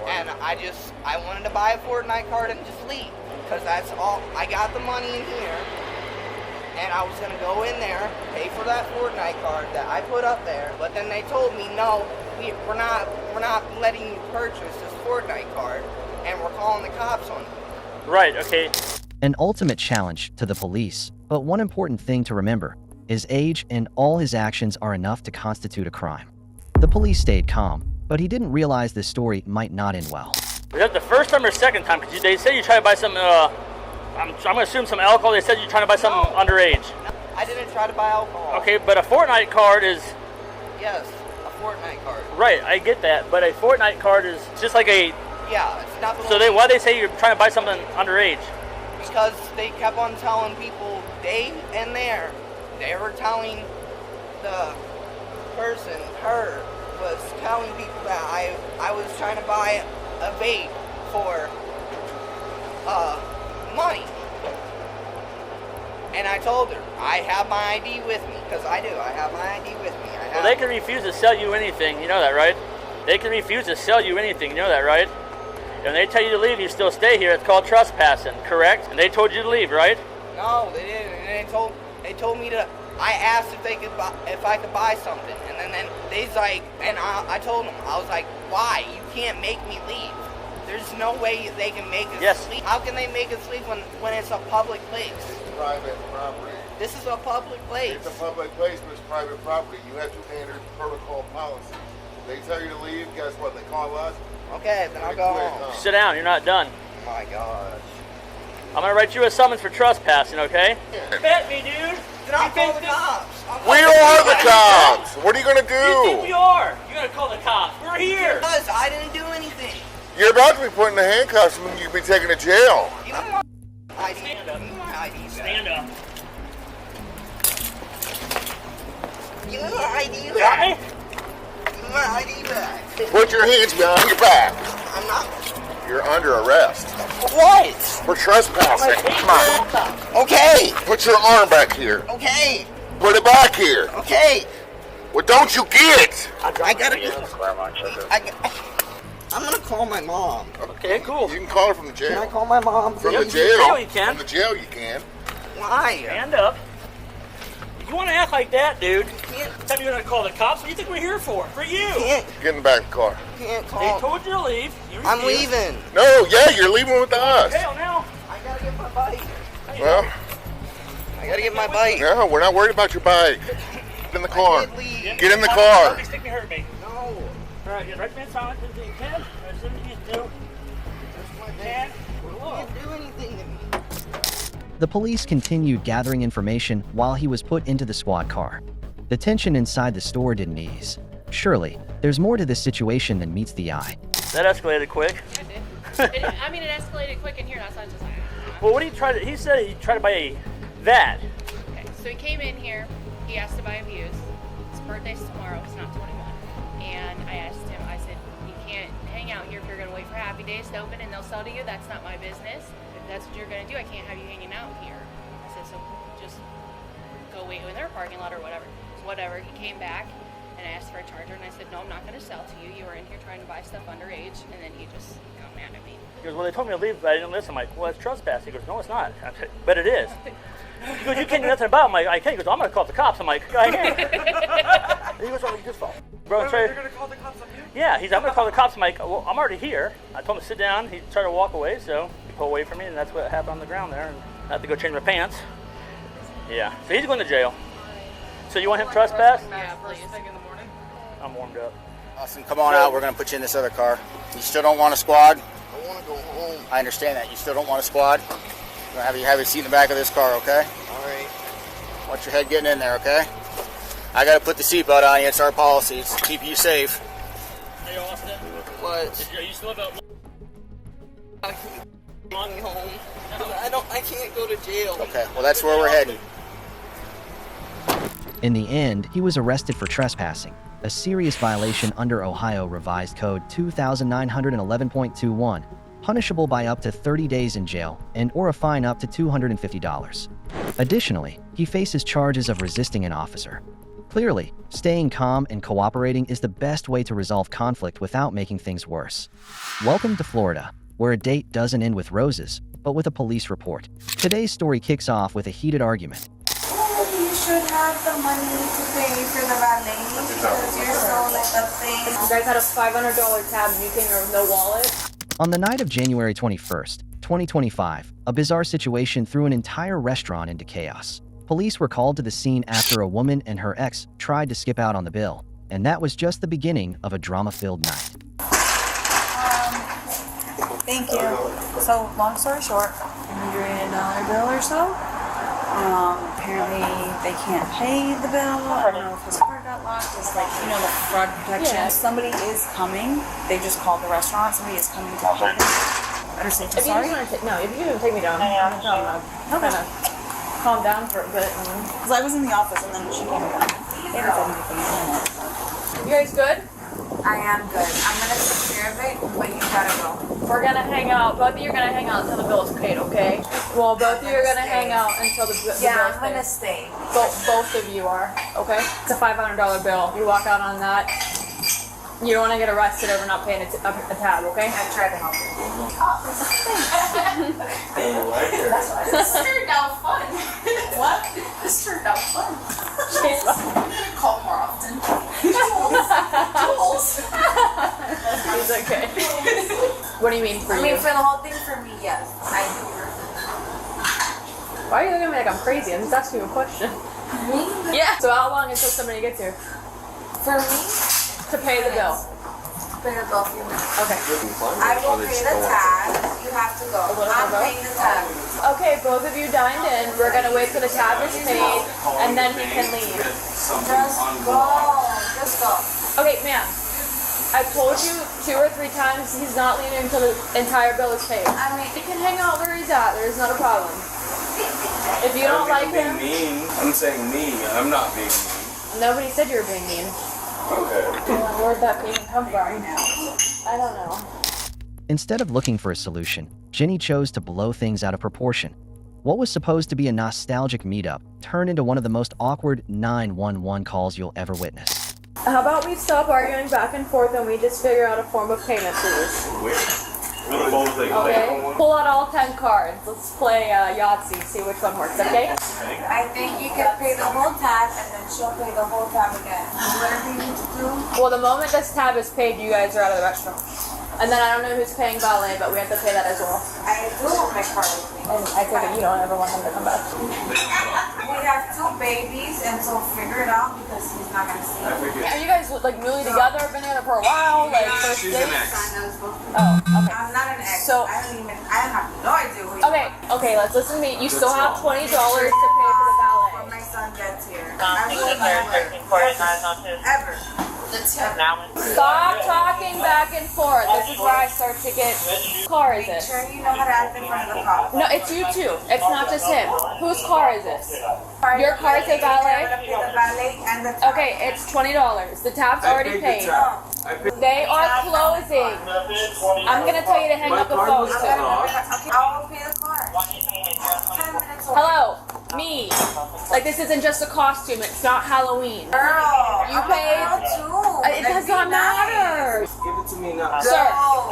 And I wanted to buy a Fortnite card and just leave. Because that's all. I got the money in here. And I was going to go in there, pay for that Fortnite card that I put up there. But then they told me, no, we're not letting you purchase this Fortnite card. And we're calling the cops on you. Right, okay. An ultimate challenge to the police. But one important thing to remember is age and all his actions are enough to constitute a crime. The police stayed calm, but he didn't realize this story might not end well. Was that the first time or second time? Because they said you tried to buy some, I'm going to assume some alcohol. They said you're trying to buy something underage. No, I didn't try to buy alcohol. Okay, but a Fortnite card is... Yes, a Fortnite card. Right, I get that. But a Fortnite card is just like a... Yeah, it's not the... So why they say you're trying to buy something underage? Because they kept on telling people, they were telling the person, her, was telling people that I was trying to buy a vape for money. And I told her, I have my ID with me, because I do. I have my ID with me. Well, they can refuse to sell you anything. You know that, right? They can refuse to sell you anything. You know that, right? And they tell you to leave, you still stay here. It's called trespassing, correct? And they told you to leave, right? No, they didn't. And they told me to. I asked if I could buy something, and then they's like, and I told them, I was like, why? You can't make me leave. There's no way they can make us leave. How can they make us leave when it's a public place? Private property. This is a public place. It's a public place, but it's private property. You have to standard protocol policy. They tell you to leave, guess what? They call us. Okay, then I'll go home. Sit down, you're not done. Oh my gosh. I'm gonna write you a summons for trespassing, okay? Bet me, dude. Then I'll call the cops. We are the cops. What are you gonna do? You think we are? You're gonna call the cops. We're here. Because I didn't do anything. You're about to be put in the handcuffs and you'll be taken to jail. You know my ID. Stand up. My ID. Stand up. You know my ID back. Got me? My ID back. Put your hands behind your back. I'm not. You're under arrest. What? For trespassing. Come on. Okay. Put your arm back here. Okay. Put it back here. Okay. What don't you get? I gotta. I'm gonna call my mom. Okay, cool. You can call her from the jail. Can I call my mom? From the please? jail? You can. From the jail you can. Why? Stand up. If you want to act like that, dude, tell me you're going to call the cops. What do you think we're here for? For you. Get in the back of the car. Can't call. They told you to leave. You I'm refused. leaving. No, yeah, you're leaving with us. Hell now. I gotta get my bike. Well, I gotta get my bike. no, we're not worried about your bike. Get in the car. Get in the Don't car. stick me, hurt me. No. All right, get right man silent as you can. As soon as you do. Can. You can't do anything to me. The police continued gathering information while he was put into the squad car. The tension inside the store didn't ease. Surely, there's more to this situation than meets the eye. That escalated quick. It escalated quick in here. That's not just like. Well, what did he try to? He said he tried to buy that. Okay, so he came in here. He asked to buy a Views. His birthday's tomorrow. He's not 21. And I asked him. I said, "You can't hang out here if you're gonna wait for Happy Days to open and they'll sell to you. That's not my business. If that's what you're gonna do, I can't have you hanging out here." I said, "So just go wait in their parking lot or whatever." So whatever. He came back and asked for a charger, and I said, "No, I'm not gonna sell to you. You were in here trying to buy stuff underage." And then he just got mad at me. He goes, "Well, they told me to leave, but I didn't listen." I'm like, "Well, it's trespassing." He goes, "No, it's not." I said, "But it is." He goes, "You can't do nothing about it." I'm like, "I can't." He goes, "I'm going to call the cops." I'm like, "I can't." He goes, "Well, just fall." Bro, They're going to call the cops on you? Yeah, I'm going to call the cops. I'm like, "Well, I'm already here." I told him to sit down. He tried to walk away, so he pulled away from me, and that's what happened on the ground there. And I had to go change my pants. Yeah, so he's going to jail. So you want him to trespass? Yeah, please. I'm warmed up. Austin, come on out. We're going to put you in this other car. You still don't want a squad? I want to go home. I understand that. You still don't want a squad? We're going to have a seat in the back of this car, okay? All right. Watch your head getting in there, okay? I got to put the seatbelt on you. It's our policy. It's to keep you safe. Hey, Austin. What? Are you still about? I can't go home. I can't go to jail. Okay, well, that's where we're heading. In the end, he was arrested for trespassing, a serious violation under Ohio Revised Code 2911.21, punishable by up to 30 days in jail and or a fine up to $250. Additionally, he faces charges of resisting an officer. Clearly, staying calm and cooperating is the best way to resolve conflict without making things worse. Welcome to Florida, where a date doesn't end with roses, but with a police report. Today's story kicks off with a heated argument. You should have the money to pay for the valet because you're so like a thing. You guys had a $500 tab and you came here with no wallet? On the night of January 21st, 2025, a bizarre situation threw an entire restaurant into chaos. Police were called to the scene after a woman and her ex tried to skip out on the bill, and that was just the beginning of a drama-filled night. Thank you. So, long story short, $100 bill or so. Apparently they can't pay the bill. I don't know if his car got locked. It's like, you know, the fraud protection. Yeah. Somebody is coming. They just called the restaurant. Somebody is coming to pay them. Better safe than If you sorry. just want to if you can take me down, I'm kind of calm down for a bit. Because I was in the office and then she came down. They haven't said anything in a minute. You guys good? I am good. I'm going to take care of it, but you gotta go. We're gonna hang out. Both of you are gonna hang out until the bill is paid, okay? Well, both of you are gonna hang out until the bill is paid. Yeah, I'm gonna stay. Both of you are, okay? It's a $500 bill. You walk out on that. You don't want to get arrested over not paying a tab, okay? I tried to help you. This turned out fun. What? This turned out fun. I'm gonna call more often. Tools. He's okay. What do you mean for you? I mean, for the whole thing, for me, yes. I do. Why are you looking at me like I'm crazy? I'm just asking you a question. Me? Yeah. So how long until somebody gets here? For me? To pay the bill. Pay the bill, few minutes. Okay. I will pay the tab. You have to go. I'm paying the tab. Okay, both of you dined in. We're gonna wait till the tab is paid, and then he can leave. Just go. Just go. Okay, ma'am. I've told you 2 or 3 times he's not leaving until the entire bill is paid. I mean, he can hang out where he's at. There's not a problem. If you don't like him, mean. I'm saying me. I'm not being mean. nobody said you were being mean. Okay. Where'd that even come from? I don't know. Instead of looking for a solution, Jenny chose to blow things out of proportion. What was supposed to be a nostalgic meetup turned into one of the most awkward 911 calls you'll ever witness. How about we stop arguing back and forth and we just figure out a form of payment, please? Okay. Pull out all 10 cards. Let's play Yahtzee. See which one works. Okay. I think you can pay the whole tab and then she'll pay the whole tab again. Whatever you need to do. Well, the moment this tab is paid, you guys are out of the restaurant. And then I don't know who's paying valet, but we have to pay that as well. I do have my card with me. And I take it you don't ever want him to come back. We have 2 babies, and so figure it out because he's not gonna see it. Are you guys like newly together? Been together for a while? Like first She's date? an ex. Oh, okay. I'm not an ex. So I have no idea who you okay, okay. Let's listen to me. You still have $20 to pay for the valet. when my son gets here. I will never, ever. Stop talking back and forth. This is where I start to get. Whose car is Make this? sure you know how to act in front of the cops. No, it's you too. It's not just him. Whose car is this? Your car is a valet? Okay, it's $20. The tab's already paid. They are closing. I'm gonna tell you to hang up the phone too. I will pay the car. 10 minutes away. Hello, me. Like this isn't just a costume. It's not Halloween. Girl, you I'm a paid. girl too. It does not matter. Give it to me now. Sir,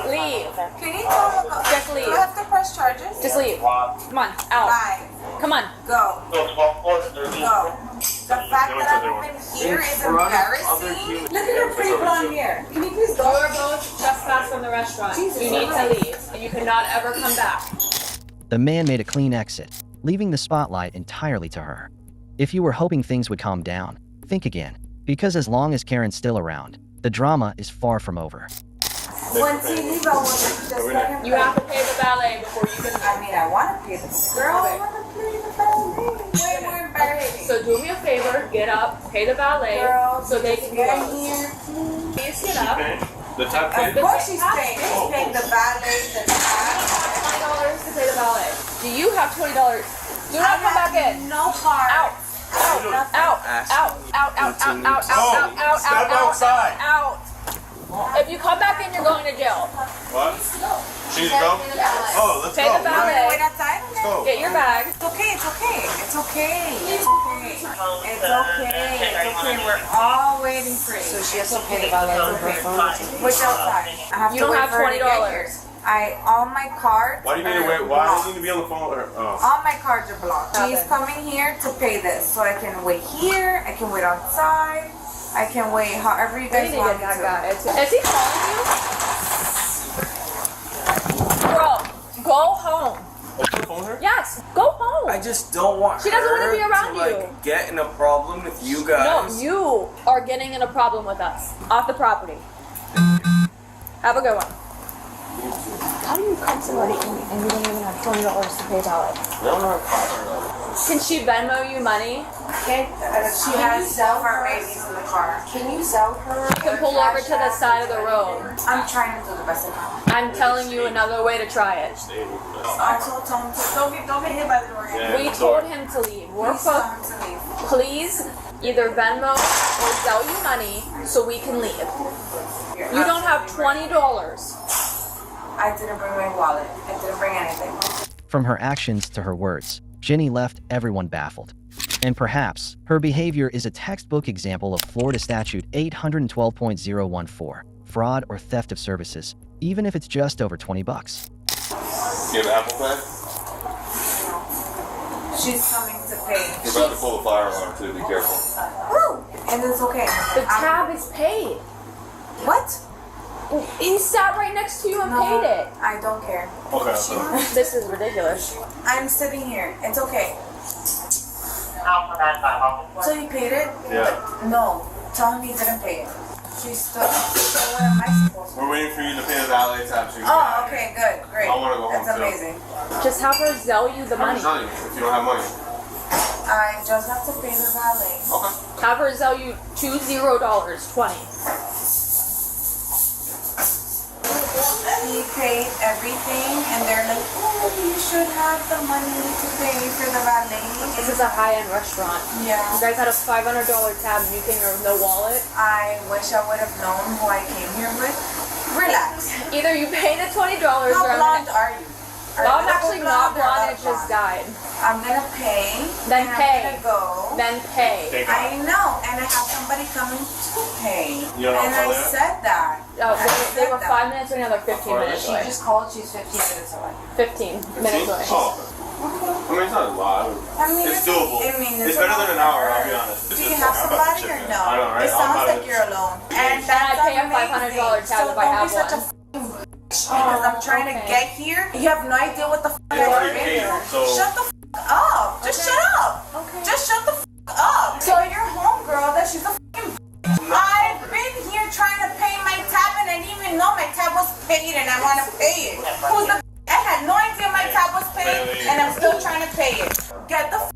leave. Can you tell me? Just leave. Do I have to press charges? Just leave. Come on, out. Bye. Come on. Go. Go. The fact that I'm even here is embarrassing. Look at her pretty blonde hair. Can you please go? You are both trespassed from the restaurant. You need to leave. You cannot ever come back. The man made a clean exit, leaving the spotlight entirely to her. If you were hoping things would calm down, think again, because as long as Karen's still around, the drama is far from over. Once you leave, I want to just let him You have to pay the valet before you can. I mean, I want to pay the girl. I want to pay the valet. Way more embarrassing. So do me a favor, get up, pay the valet, Girl, so they can get go. here. Please get up. The top Of course she's paying. She's paying the valet, the tab. $20 to pay the valet. Do you have $20? Do not come back in. No card. Out. Out. Out. Out. Out. Out. Out. Out. Out. Out. Step outside. Out. If you come back in, you're going to jail. What? She's go? Oh, let's Pay go. the valet. Wait outside? Let's go. Get your bag. It's okay, it's okay. It's okay. It's okay. It's okay. It's okay. We're all waiting for you. So she has to pay the valet with her phone. Which outside? I have You to don't wait have for her to get $20. here. All my cards. Why do you need to wait? Why do you need to be on the phone? All my cards are blocked. She's coming here to pay this, so I can wait here. I can wait outside. I can wait however you guys want me to. Is he calling you? Bro, go home. Phone her? Yes, go home. I just don't want She doesn't want her to be around to, you. get in a problem with you guys. No, you are getting in a problem with us. Off the property. Have a good one. How do you cut somebody and you don't even have $20 to pay valet? Can she Venmo you money? She has silver babies in the car. Can you sell her? You can pull over to the side of the road. I'm trying to do the best I can. I'm telling you another way to try it. I told Tom to don't get hit by the door. We told him to leave. We're please either Venmo or sell you money so we can leave. You don't have $20. I didn't bring my wallet. I didn't bring anything. From her actions to her words, Jenny left everyone baffled. And perhaps her behavior is a textbook example of Florida Statute 812.014, fraud or theft of services, even if it's just over $20. You have Apple Pay? She's coming to pay. You're about to pull the fire alarm too, be careful. Woo! And it's okay. The tab is paid. What? He sat right next to you and paid it. I don't care. Okay. This is ridiculous. I'm sitting here. It's okay. So you paid it? Yeah. No. Tell him he didn't pay it. She's still. So what am I supposed to do? We're waiting for you to pay the valet tab so you can Oh, get out of here. okay, good, great. I want to go home That's too. amazing. Just have her sell you the I'm money. just telling you, if you don't have money. I just have to pay the valet. Okay. Have her sell you $20. He paid everything, and they're like, oh, you should have the money to pay for the valet. This is a high-end restaurant. Yeah. You guys had a $500 tab and you came here with no wallet. I wish I would have known who I came here with. Relax. Either you pay the $20 How or blonde are you? I'm actually not want to just died. I'm gonna pay. Then and pay. I'm gonna go. Then pay. I know, and I have somebody coming to pay. You don't and know I that? said that. Oh, they were 5 minutes away, now they're 15 minutes She away. just called, she's 15 minutes away. 15 minutes away. Oh. I mean, it's not a lot. I mean, It's doable. It's better than an hour, I'll be honest. Do you have somebody or no? I know, right? It sounds like you're alone. And I pay a $500 tab if I have such one. because I'm trying to get here. You have no idea what the f It's already paid, so- Shut the f up. Just shut up. Okay. Just shut the f up. So your homegirl that she's a f***ing I've been here trying to pay my tab and I didn't even know my tab was paid and I want to pay it. Who's the I had no idea my tab was paid and I'm still trying to pay it. Get the f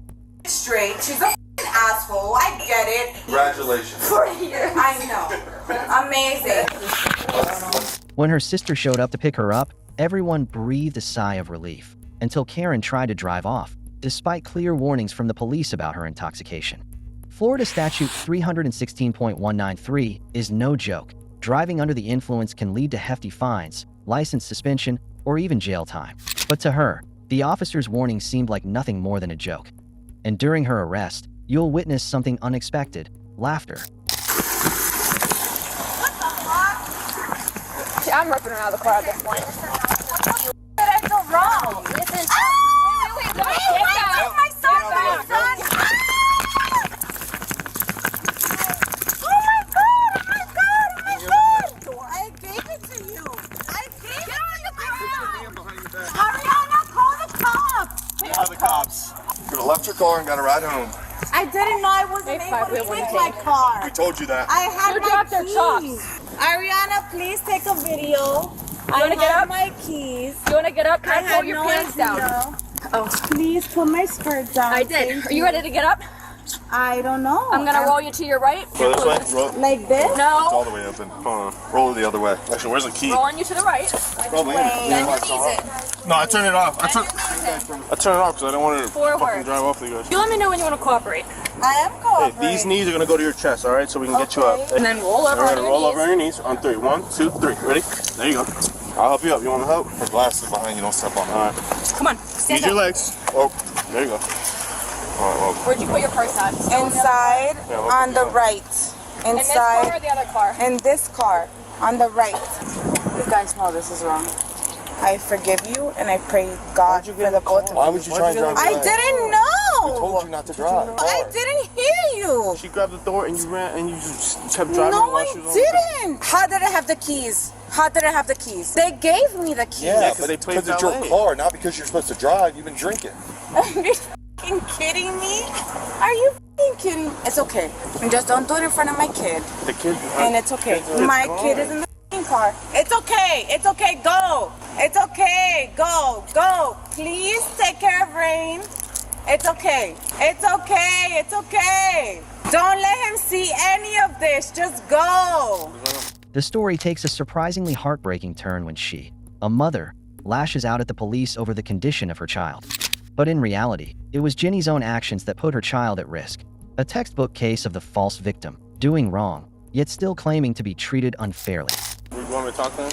straight. She's a f***ing asshole. I get it. Congratulations. 40 years. I know. Amazing. When her sister showed up to pick her up, everyone breathed a sigh of relief until Karen tried to drive off, despite clear warnings from the police about her intoxication. Florida Statute 316.193 is no joke. Driving under the influence can lead to hefty fines, license suspension, or even jail time. But to her, the officer's warning seemed like nothing more than a joke. And during her arrest, you'll witness something unexpected: laughter. I'm ripping her out of the car at this point. But I feel wrong. Listen. Wait, my son back, son. Oh my god, oh my god, oh my god. I gave it to you. I gave it to you. Ariana, call the cops. Call the cops. You could have left your car and got a ride home. I didn't know I wasn't able to take my car. We told you that. I had You my dropped their keys. chops. Ariana, please take a video. You wanna get up? My keys. You want to get up? Can I pull had your no pants idea. down? Oh, please put my skirt down. I did. Are you ready to get up? I don't know. I'm gonna roll you to your right. Go this way. Roll. Like this? It's all No. the way open. Hold on. Roll it the other way. Actually, where's the key? Rolling you to the right. Roll me. Then release it. No, I turned it off. I turned it off because I don't want to Forward. fucking drive off with you guys. You let me know when you want to cooperate. I am cooperating. Hey, these knees are going to go to your chest, all right? So we can get you up. And then roll over We're on going to your roll knees. over on your knees on 3. 1, 2, 3. Ready? There you go. I'll help you up. You want to help? Her glasses behind you. Don't step on them. All right. Come on. Stand Use your up. legs. Oh, there you go. All right, well. Where'd you put your purse at? Inside, Yeah, we'll on put the you right. In this car or Inside, the other car? in this car, on the right. You guys know this is wrong. I forgive you and I pray God for the both of you. Why would you try and drive? I didn't know. We told you not to drive. I didn't hear you. She grabbed the door and you ran and you just kept driving No, while I she was on didn't. How did I have the keys? How did I have the keys? They gave me the keys. Yeah, but they played it's your car, not because you're supposed to drive. You've been drinking. Are you f***ing kidding me? Are you f***ing kidding? It's okay. And just don't do it in front of my kid. The kid. And it's okay. My kid is in the f***ing car. It's okay. It's okay. Go. It's okay. Go. Go. Please take care of Rain. It's okay. It's okay. It's okay. Don't let him see any of this. Just go. The story takes a surprisingly heartbreaking turn when she, a mother, lashes out at the police over the condition of her child. But in reality, it was Jenny's own actions that put her child at risk. A textbook case of the false victim, doing wrong, yet still claiming to be treated unfairly. You want me to talk to him?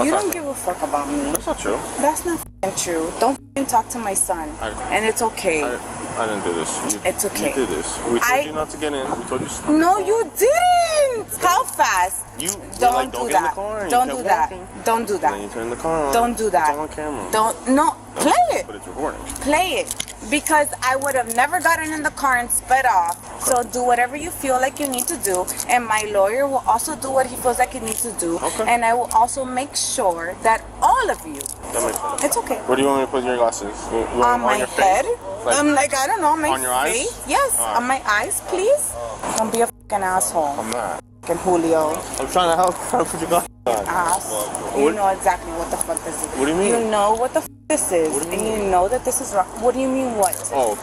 You don't give a fuck about me. That's not true. That's not f***ing true. Don't f***ing talk to my son. And it's okay. I didn't do this. It's okay. You did this. We told you not to get in. We told you to stop. No, you didn't. How fast? You Don't like, do don't get in the that. car. And Don't you do kept that. walking. Don't do And then that. you turn the car on. Don't do that. It's on camera. Don't. No. Play it. But it's recording. Play it. Because I would have never gotten in the car and sped off. So do whatever you feel like you need to do. And my lawyer will also do what he feels like he needs to do. Okay. And I will also make sure that all of you. That makes sense. It's okay. Where do you want me to put your glasses? On my your head. face? Like, I don't know, my on your eyes? face. Yes, All right. on my eyes, please. Don't be a fucking asshole. I'm not. Fucking Julio. I'm trying to help. Trying to put your glasses on. Ass. You know exactly what the fuck this is. What do you mean? You know what the fuck this is. What do you And mean? you know that this is wrong. What do you mean what? Oh,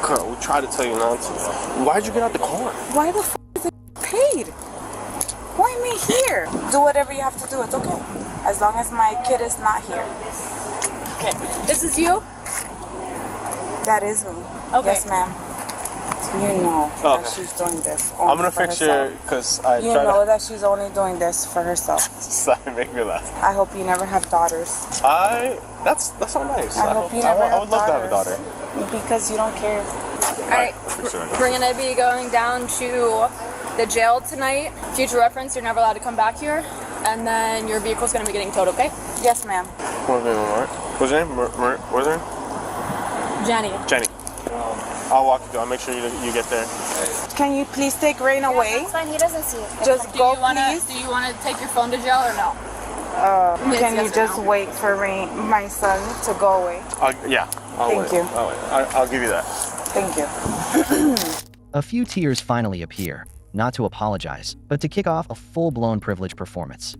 girl, we tried to tell you not to. Why'd you get out the car? Why the fuck is it paid? Why am I here? Do whatever you have to do. It's okay. As long as my kid is not here. Okay. This is you? That is me. Okay. Yes, ma'am. You know Okay. that she's doing this. I'm only gonna for fix herself. your, cause I You tried know to. that she's only doing this for herself. Sorry, make me laugh. I hope you never have daughters. That's so nice. I hope you never I would love to have a daughters. daughter. Because you don't care. Alright, we're gonna be going down to the jail tonight. Future reference, you're never allowed to come back here. And then your vehicle's gonna be getting towed, okay? Yes, ma'am. What's your name, Mark? What's your name? What's your name? Jenny. Jenny. I'll walk you through. I'll make sure you get there. Can you please take Rain away? That's fine, he doesn't see it. Just go, please. Do you wanna take your phone to jail or no? Can Yes, you yes or just no? wait for Rain, my son to go away? Yeah. Thank you. I'll give you that. Thank you. A few tears finally appear, not to apologize, but to kick off a full-blown privilege performance.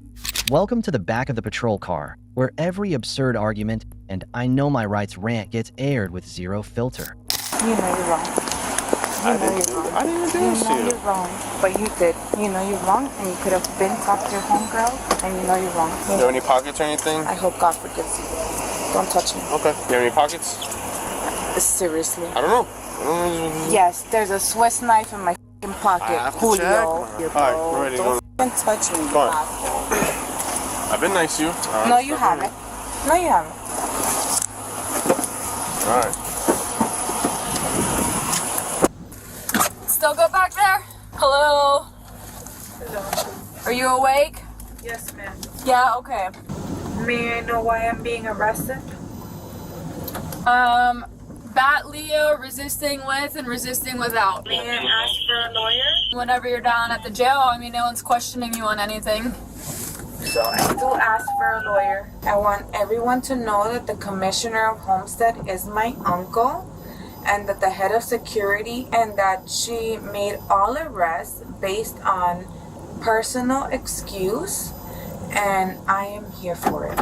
Welcome to the back of the patrol car, where every absurd argument and I know my rights rant gets aired with zero filter. You know you're wrong. I didn't even do this to you. You know you're wrong, but you did. You know you're wrong, and you could have been talked to your homegirl, and you know you're wrong. Do you have any pockets or anything? I hope God forgives you. Don't touch me. Okay. Do you have any pockets? Seriously. I don't know. Yes, there's a Swiss knife in my f***ing pocket. I have to Julio. check. Alright, we're ready. Don't f***ing touch me. Go on. I've been nice to you. No, you haven't. No, you haven't. Alright. Still go back there? Hello? Are you awake? Yes, ma'am. Yeah, okay. May I know why I'm being arrested? Bat Leo, resisting with and resisting without. May I ask for a lawyer? Whenever you're down at the jail, I mean, no one's questioning you on anything. So I do ask for a lawyer. I want everyone to know that the Commissioner of Homestead is my uncle and that the head of security, and that she made all arrests based on personal excuse, and I am here for it.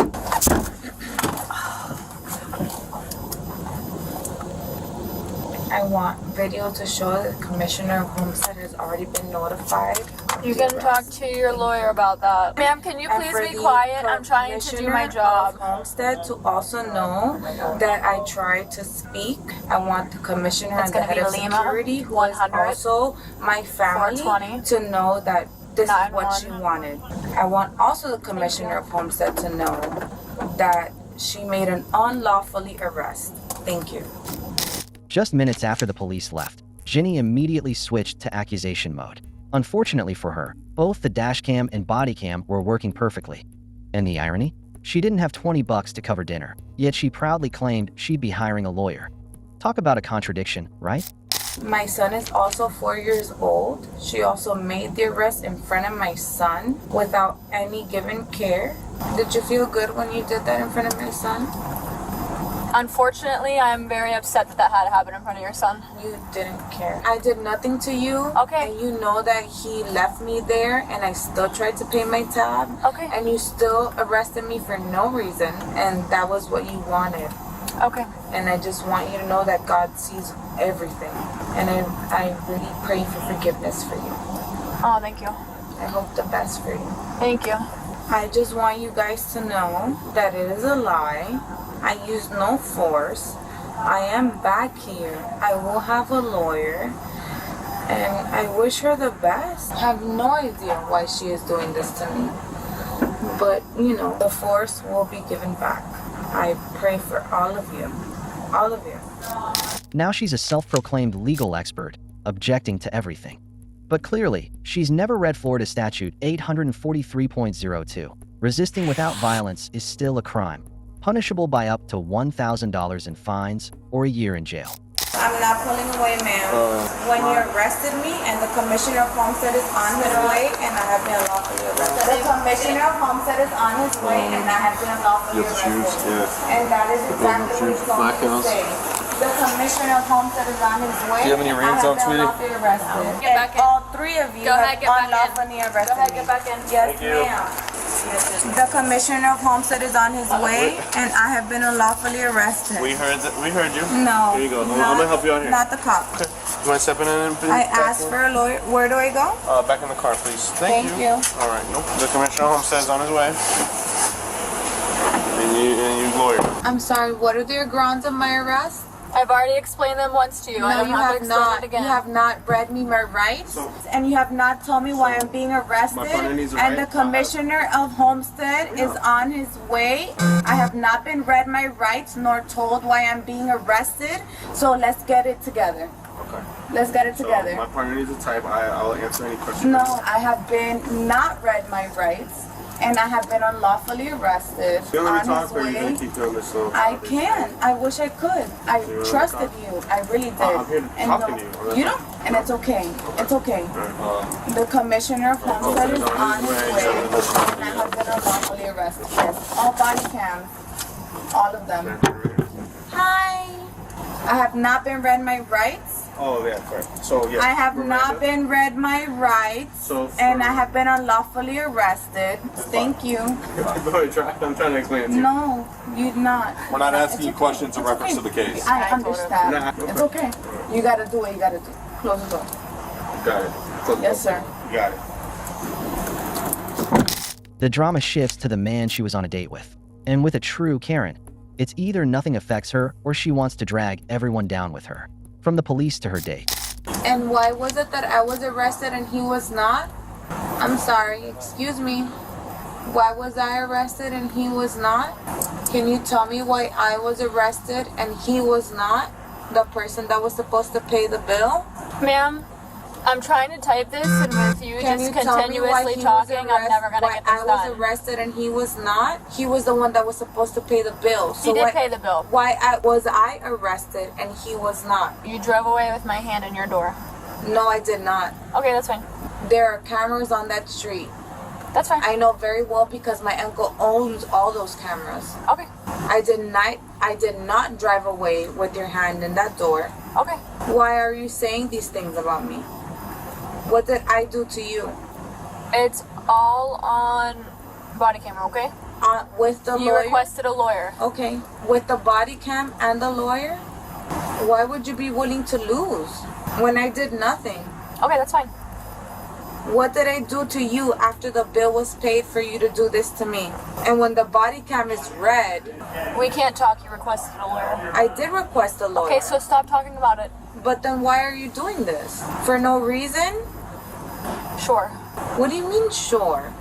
I want video to show that the Commissioner of Homestead has already been notified. You can talk to your lawyer about that. Ma'am, can you please be quiet? I'm trying to do my job. Commissioner of Homestead to also know that I tried to speak. I want the Commissioner and the head of security, who is also my family, to know that this is what she wanted. I want also the Commissioner of Homestead to know that she made an unlawfully arrest. Thank you. Just minutes after the police left, Ginny immediately switched to accusation mode. Unfortunately for her, both the dashcam and bodycam were working perfectly. And the irony? She didn't have $20 to cover dinner, yet she proudly claimed she'd be hiring a lawyer. Talk about a contradiction, right? My son is also 4 years old. She also made the arrest in front of my son without any given care. Did you feel good when you did that in front of my son? Unfortunately, I'm very upset that that had to happen in front of your son. You didn't care. I did nothing to you. Okay. And you know that he left me there and I still tried to pay my tab. Okay. And you still arrested me for no reason. And that was what you wanted. Okay. And I just want you to know that God sees everything. And I really pray for forgiveness for you. Oh, thank you. I hope the best for you. Thank you. I just want you guys to know that it is a lie. I used no force. I am back here. I will have a lawyer. And I wish her the best. I have no idea why she is doing this to me. But, you know, the force will be given back. I pray for all of you. All of you. Now she's a self-proclaimed legal expert, objecting to everything. But clearly, she's never read Florida Statute 843.02. Resisting without violence is still a crime, punishable by up to $1,000 in fines or a year in jail. I'm not pulling away, ma'am. When you arrested me and the Commissioner of Homestead is on his way and I have been lawfully arrested. The Commissioner of Homestead is on his way and I have been lawfully arrested. And that is exactly what he's going to say. The Commissioner of Homestead is on his way. Do you have any rings on, sweetie? Lawfully arrested. Get back in. All three of you Go ahead, have get back in. unlawfully arrested. Go ahead, get back in. Yes, Thank you. ma'am. The Commissioner of Homestead is on his way, and I have been unlawfully arrested. We heard you. No. Here you go. I'm gonna help you out here. Not the cop. Okay. You mind stepping in and I asked for a lawyer. Where do I go? back in the car, please. Thank you. All right. Nope. The Commissioner of Homestead is on his way. And you lawyer. I'm sorry, what are the grounds of my arrest? I've already explained them once to you. I don't have to explain it again. You have not read me my rights, and you have not told me why I'm being arrested. And the commissioner of Homestead is on his way. I have not been read my rights nor told why I'm being arrested. So let's get it together. Okay. Let's get it together. So my partner needs a type. I'll answer any questions. No, I have been not read my rights. And I have been unlawfully arrested on his way. I can. I wish I could. I trusted you. I really did. I'm here to talk to you. You don't? And it's okay. It's okay. The commissioner of Homestead is on his way. And I have been unlawfully arrested. Yes. All body cams. All of them. Hi. I have not been read my rights. Oh, yeah, sorry. So, yeah. I have not been read my rights, and I have been unlawfully arrested. Thank you. I'm trying to explain it to you. No, you're not. We're not asking you questions in reference to the case. I understand. It's okay. You gotta do what you gotta do. Close the door. Got it. Yes, sir. You got it. The drama shifts to the man she was on a date with. And with a true Karen, it's either nothing affects her or she wants to drag everyone down with her. From the police to her date. And why was it that I was arrested and he was not? I'm sorry, excuse me. Why was I arrested and he was not? Can you tell me why I was arrested and he was not? The person that was supposed to pay the bill? Ma'am, I'm trying to type this, and with you just continuously talking, I'm never going to get this done. I was arrested and he was not? He was the one that was supposed to pay the bill. So he did pay the bill. Why was I arrested and he was not? You drove away with my hand in your door. No, I did not. Okay, that's fine. There are cameras on that street. That's fine. I know very well because my uncle owns all those cameras. Okay. I did not drive away with your hand in that door. Okay. Why are you saying these things about me? What did I do to you? It's all on body camera, okay? With the lawyer? You requested a lawyer. Okay. With the body cam and the lawyer? Why would you be willing to lose when I did nothing? Okay, that's fine. What did I do to you after the bill was paid for you to do this to me? And when the body cam is red... We can't talk. You requested a lawyer. I did request a lawyer. Okay, so stop talking about it. But then why are you doing this? For no reason? Sure. What do you mean, sure?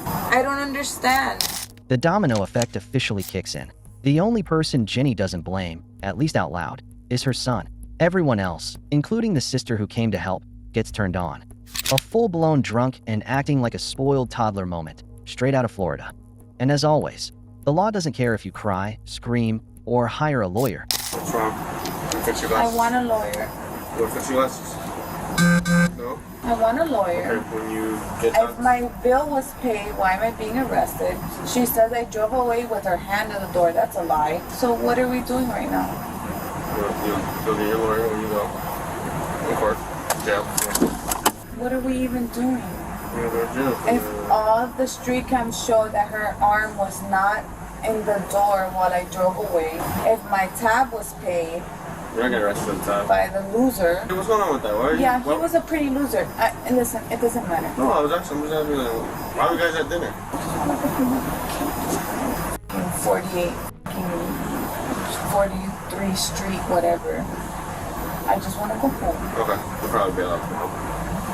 I don't understand. The domino effect officially kicks in. The only person Jenny doesn't blame, at least out loud, is her son. Everyone else, including the sister who came to help, gets turned on. A full-blown drunk and acting like a spoiled toddler moment, straight out of Florida. And as always, the law doesn't care if you cry, scream, or hire a lawyer. What's wrong? Fix your I glasses. want a lawyer. You want to fix your glasses? No? I want a lawyer. Okay, when you get done. If my bill was paid, why am I being arrested? She says I drove away with her hand in the door. That's a lie. So what are we doing right now? You'll get your lawyer when you go in court, jail. What are we even doing? You're going to jail. If all the street cams show that her arm was not in the door while I drove away, if my tab was paid, you're not getting arrested for the tab. By the loser. Hey, what's going on with that? Why are you, yeah, he was a pretty loser. Listen, it doesn't matter. No, I'm just asking like, why are you guys at dinner? 48, 43 Street, whatever. I just want to go home. Okay, we'll probably be allowed to go home.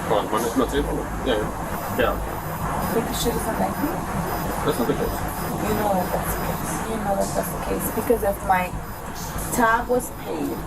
Come on, Monday? No, today? Yeah, get out. Because she doesn't like me? That's not the case. You know that that's the case. You know that that's the case. Because if my tab was paid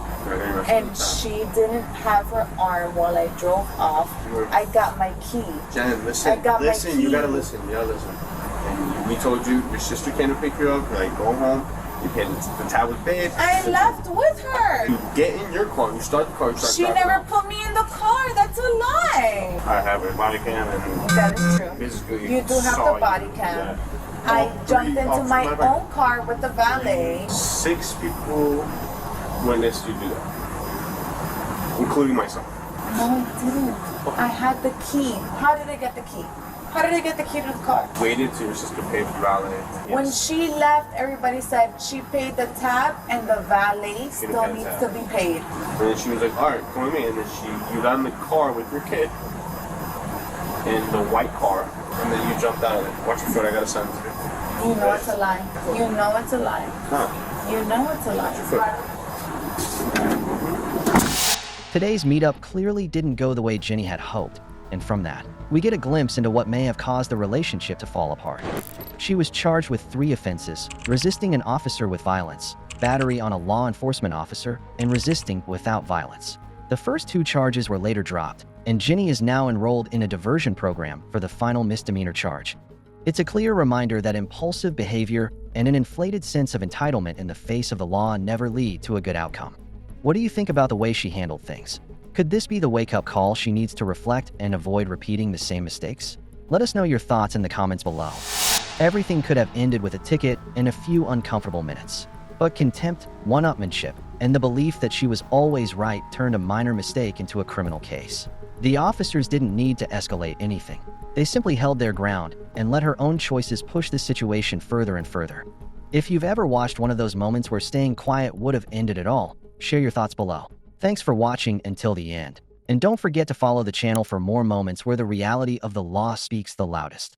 and she didn't have her arm while I drove off, I got my key. Jen, listen, I got my key. You gotta listen, And we told you, your sister came to pick you up, you're like, go home. You paid the tab was paid. I left with her. You get in your car, you start the car, you start She driving. never put me in the car. That's a lie. I have a body cam and that is true. You do have the body cam. Yeah. I jumped into my own car with the valet. 6 people witnessed you do that, including myself. No, I didn't. I had the key. How did I get the key? How did I get the key to the car? Waited till your sister paid for the valet. Yes. When she left, everybody said she paid the tab and the valet still needs to be paid. And then she was like, all right, come with me. And then you got in the car with your kid in the white car, and then you jumped out of it. Watch your foot, I got a sentence. You know it's a lie. You know it's a lie. Huh. You know it's a lie. Watch your foot. Today's meetup clearly didn't go the way Jenny had hoped, and from that, we get a glimpse into what may have caused the relationship to fall apart. She was charged with 3 offenses: resisting an officer with violence, battery on a law enforcement officer, and resisting without violence. The first 2 charges were later dropped, and Jenny is now enrolled in a diversion program for the final misdemeanor charge. It's a clear reminder that impulsive behavior and an inflated sense of entitlement in the face of the law never lead to a good outcome. What do you think about the way she handled things? Could this be the wake-up call she needs to reflect and avoid repeating the same mistakes? Let us know your thoughts in the comments below. Everything could have ended with a ticket and a few uncomfortable minutes. But contempt, one-upmanship, and the belief that she was always right turned a minor mistake into a criminal case. The officers didn't need to escalate anything. They simply held their ground and let her own choices push the situation further and further. If you've ever watched one of those moments where staying quiet would have ended it all, share your thoughts below. Thanks for watching until the end. And don't forget to follow the channel for more moments where the reality of the law speaks the loudest.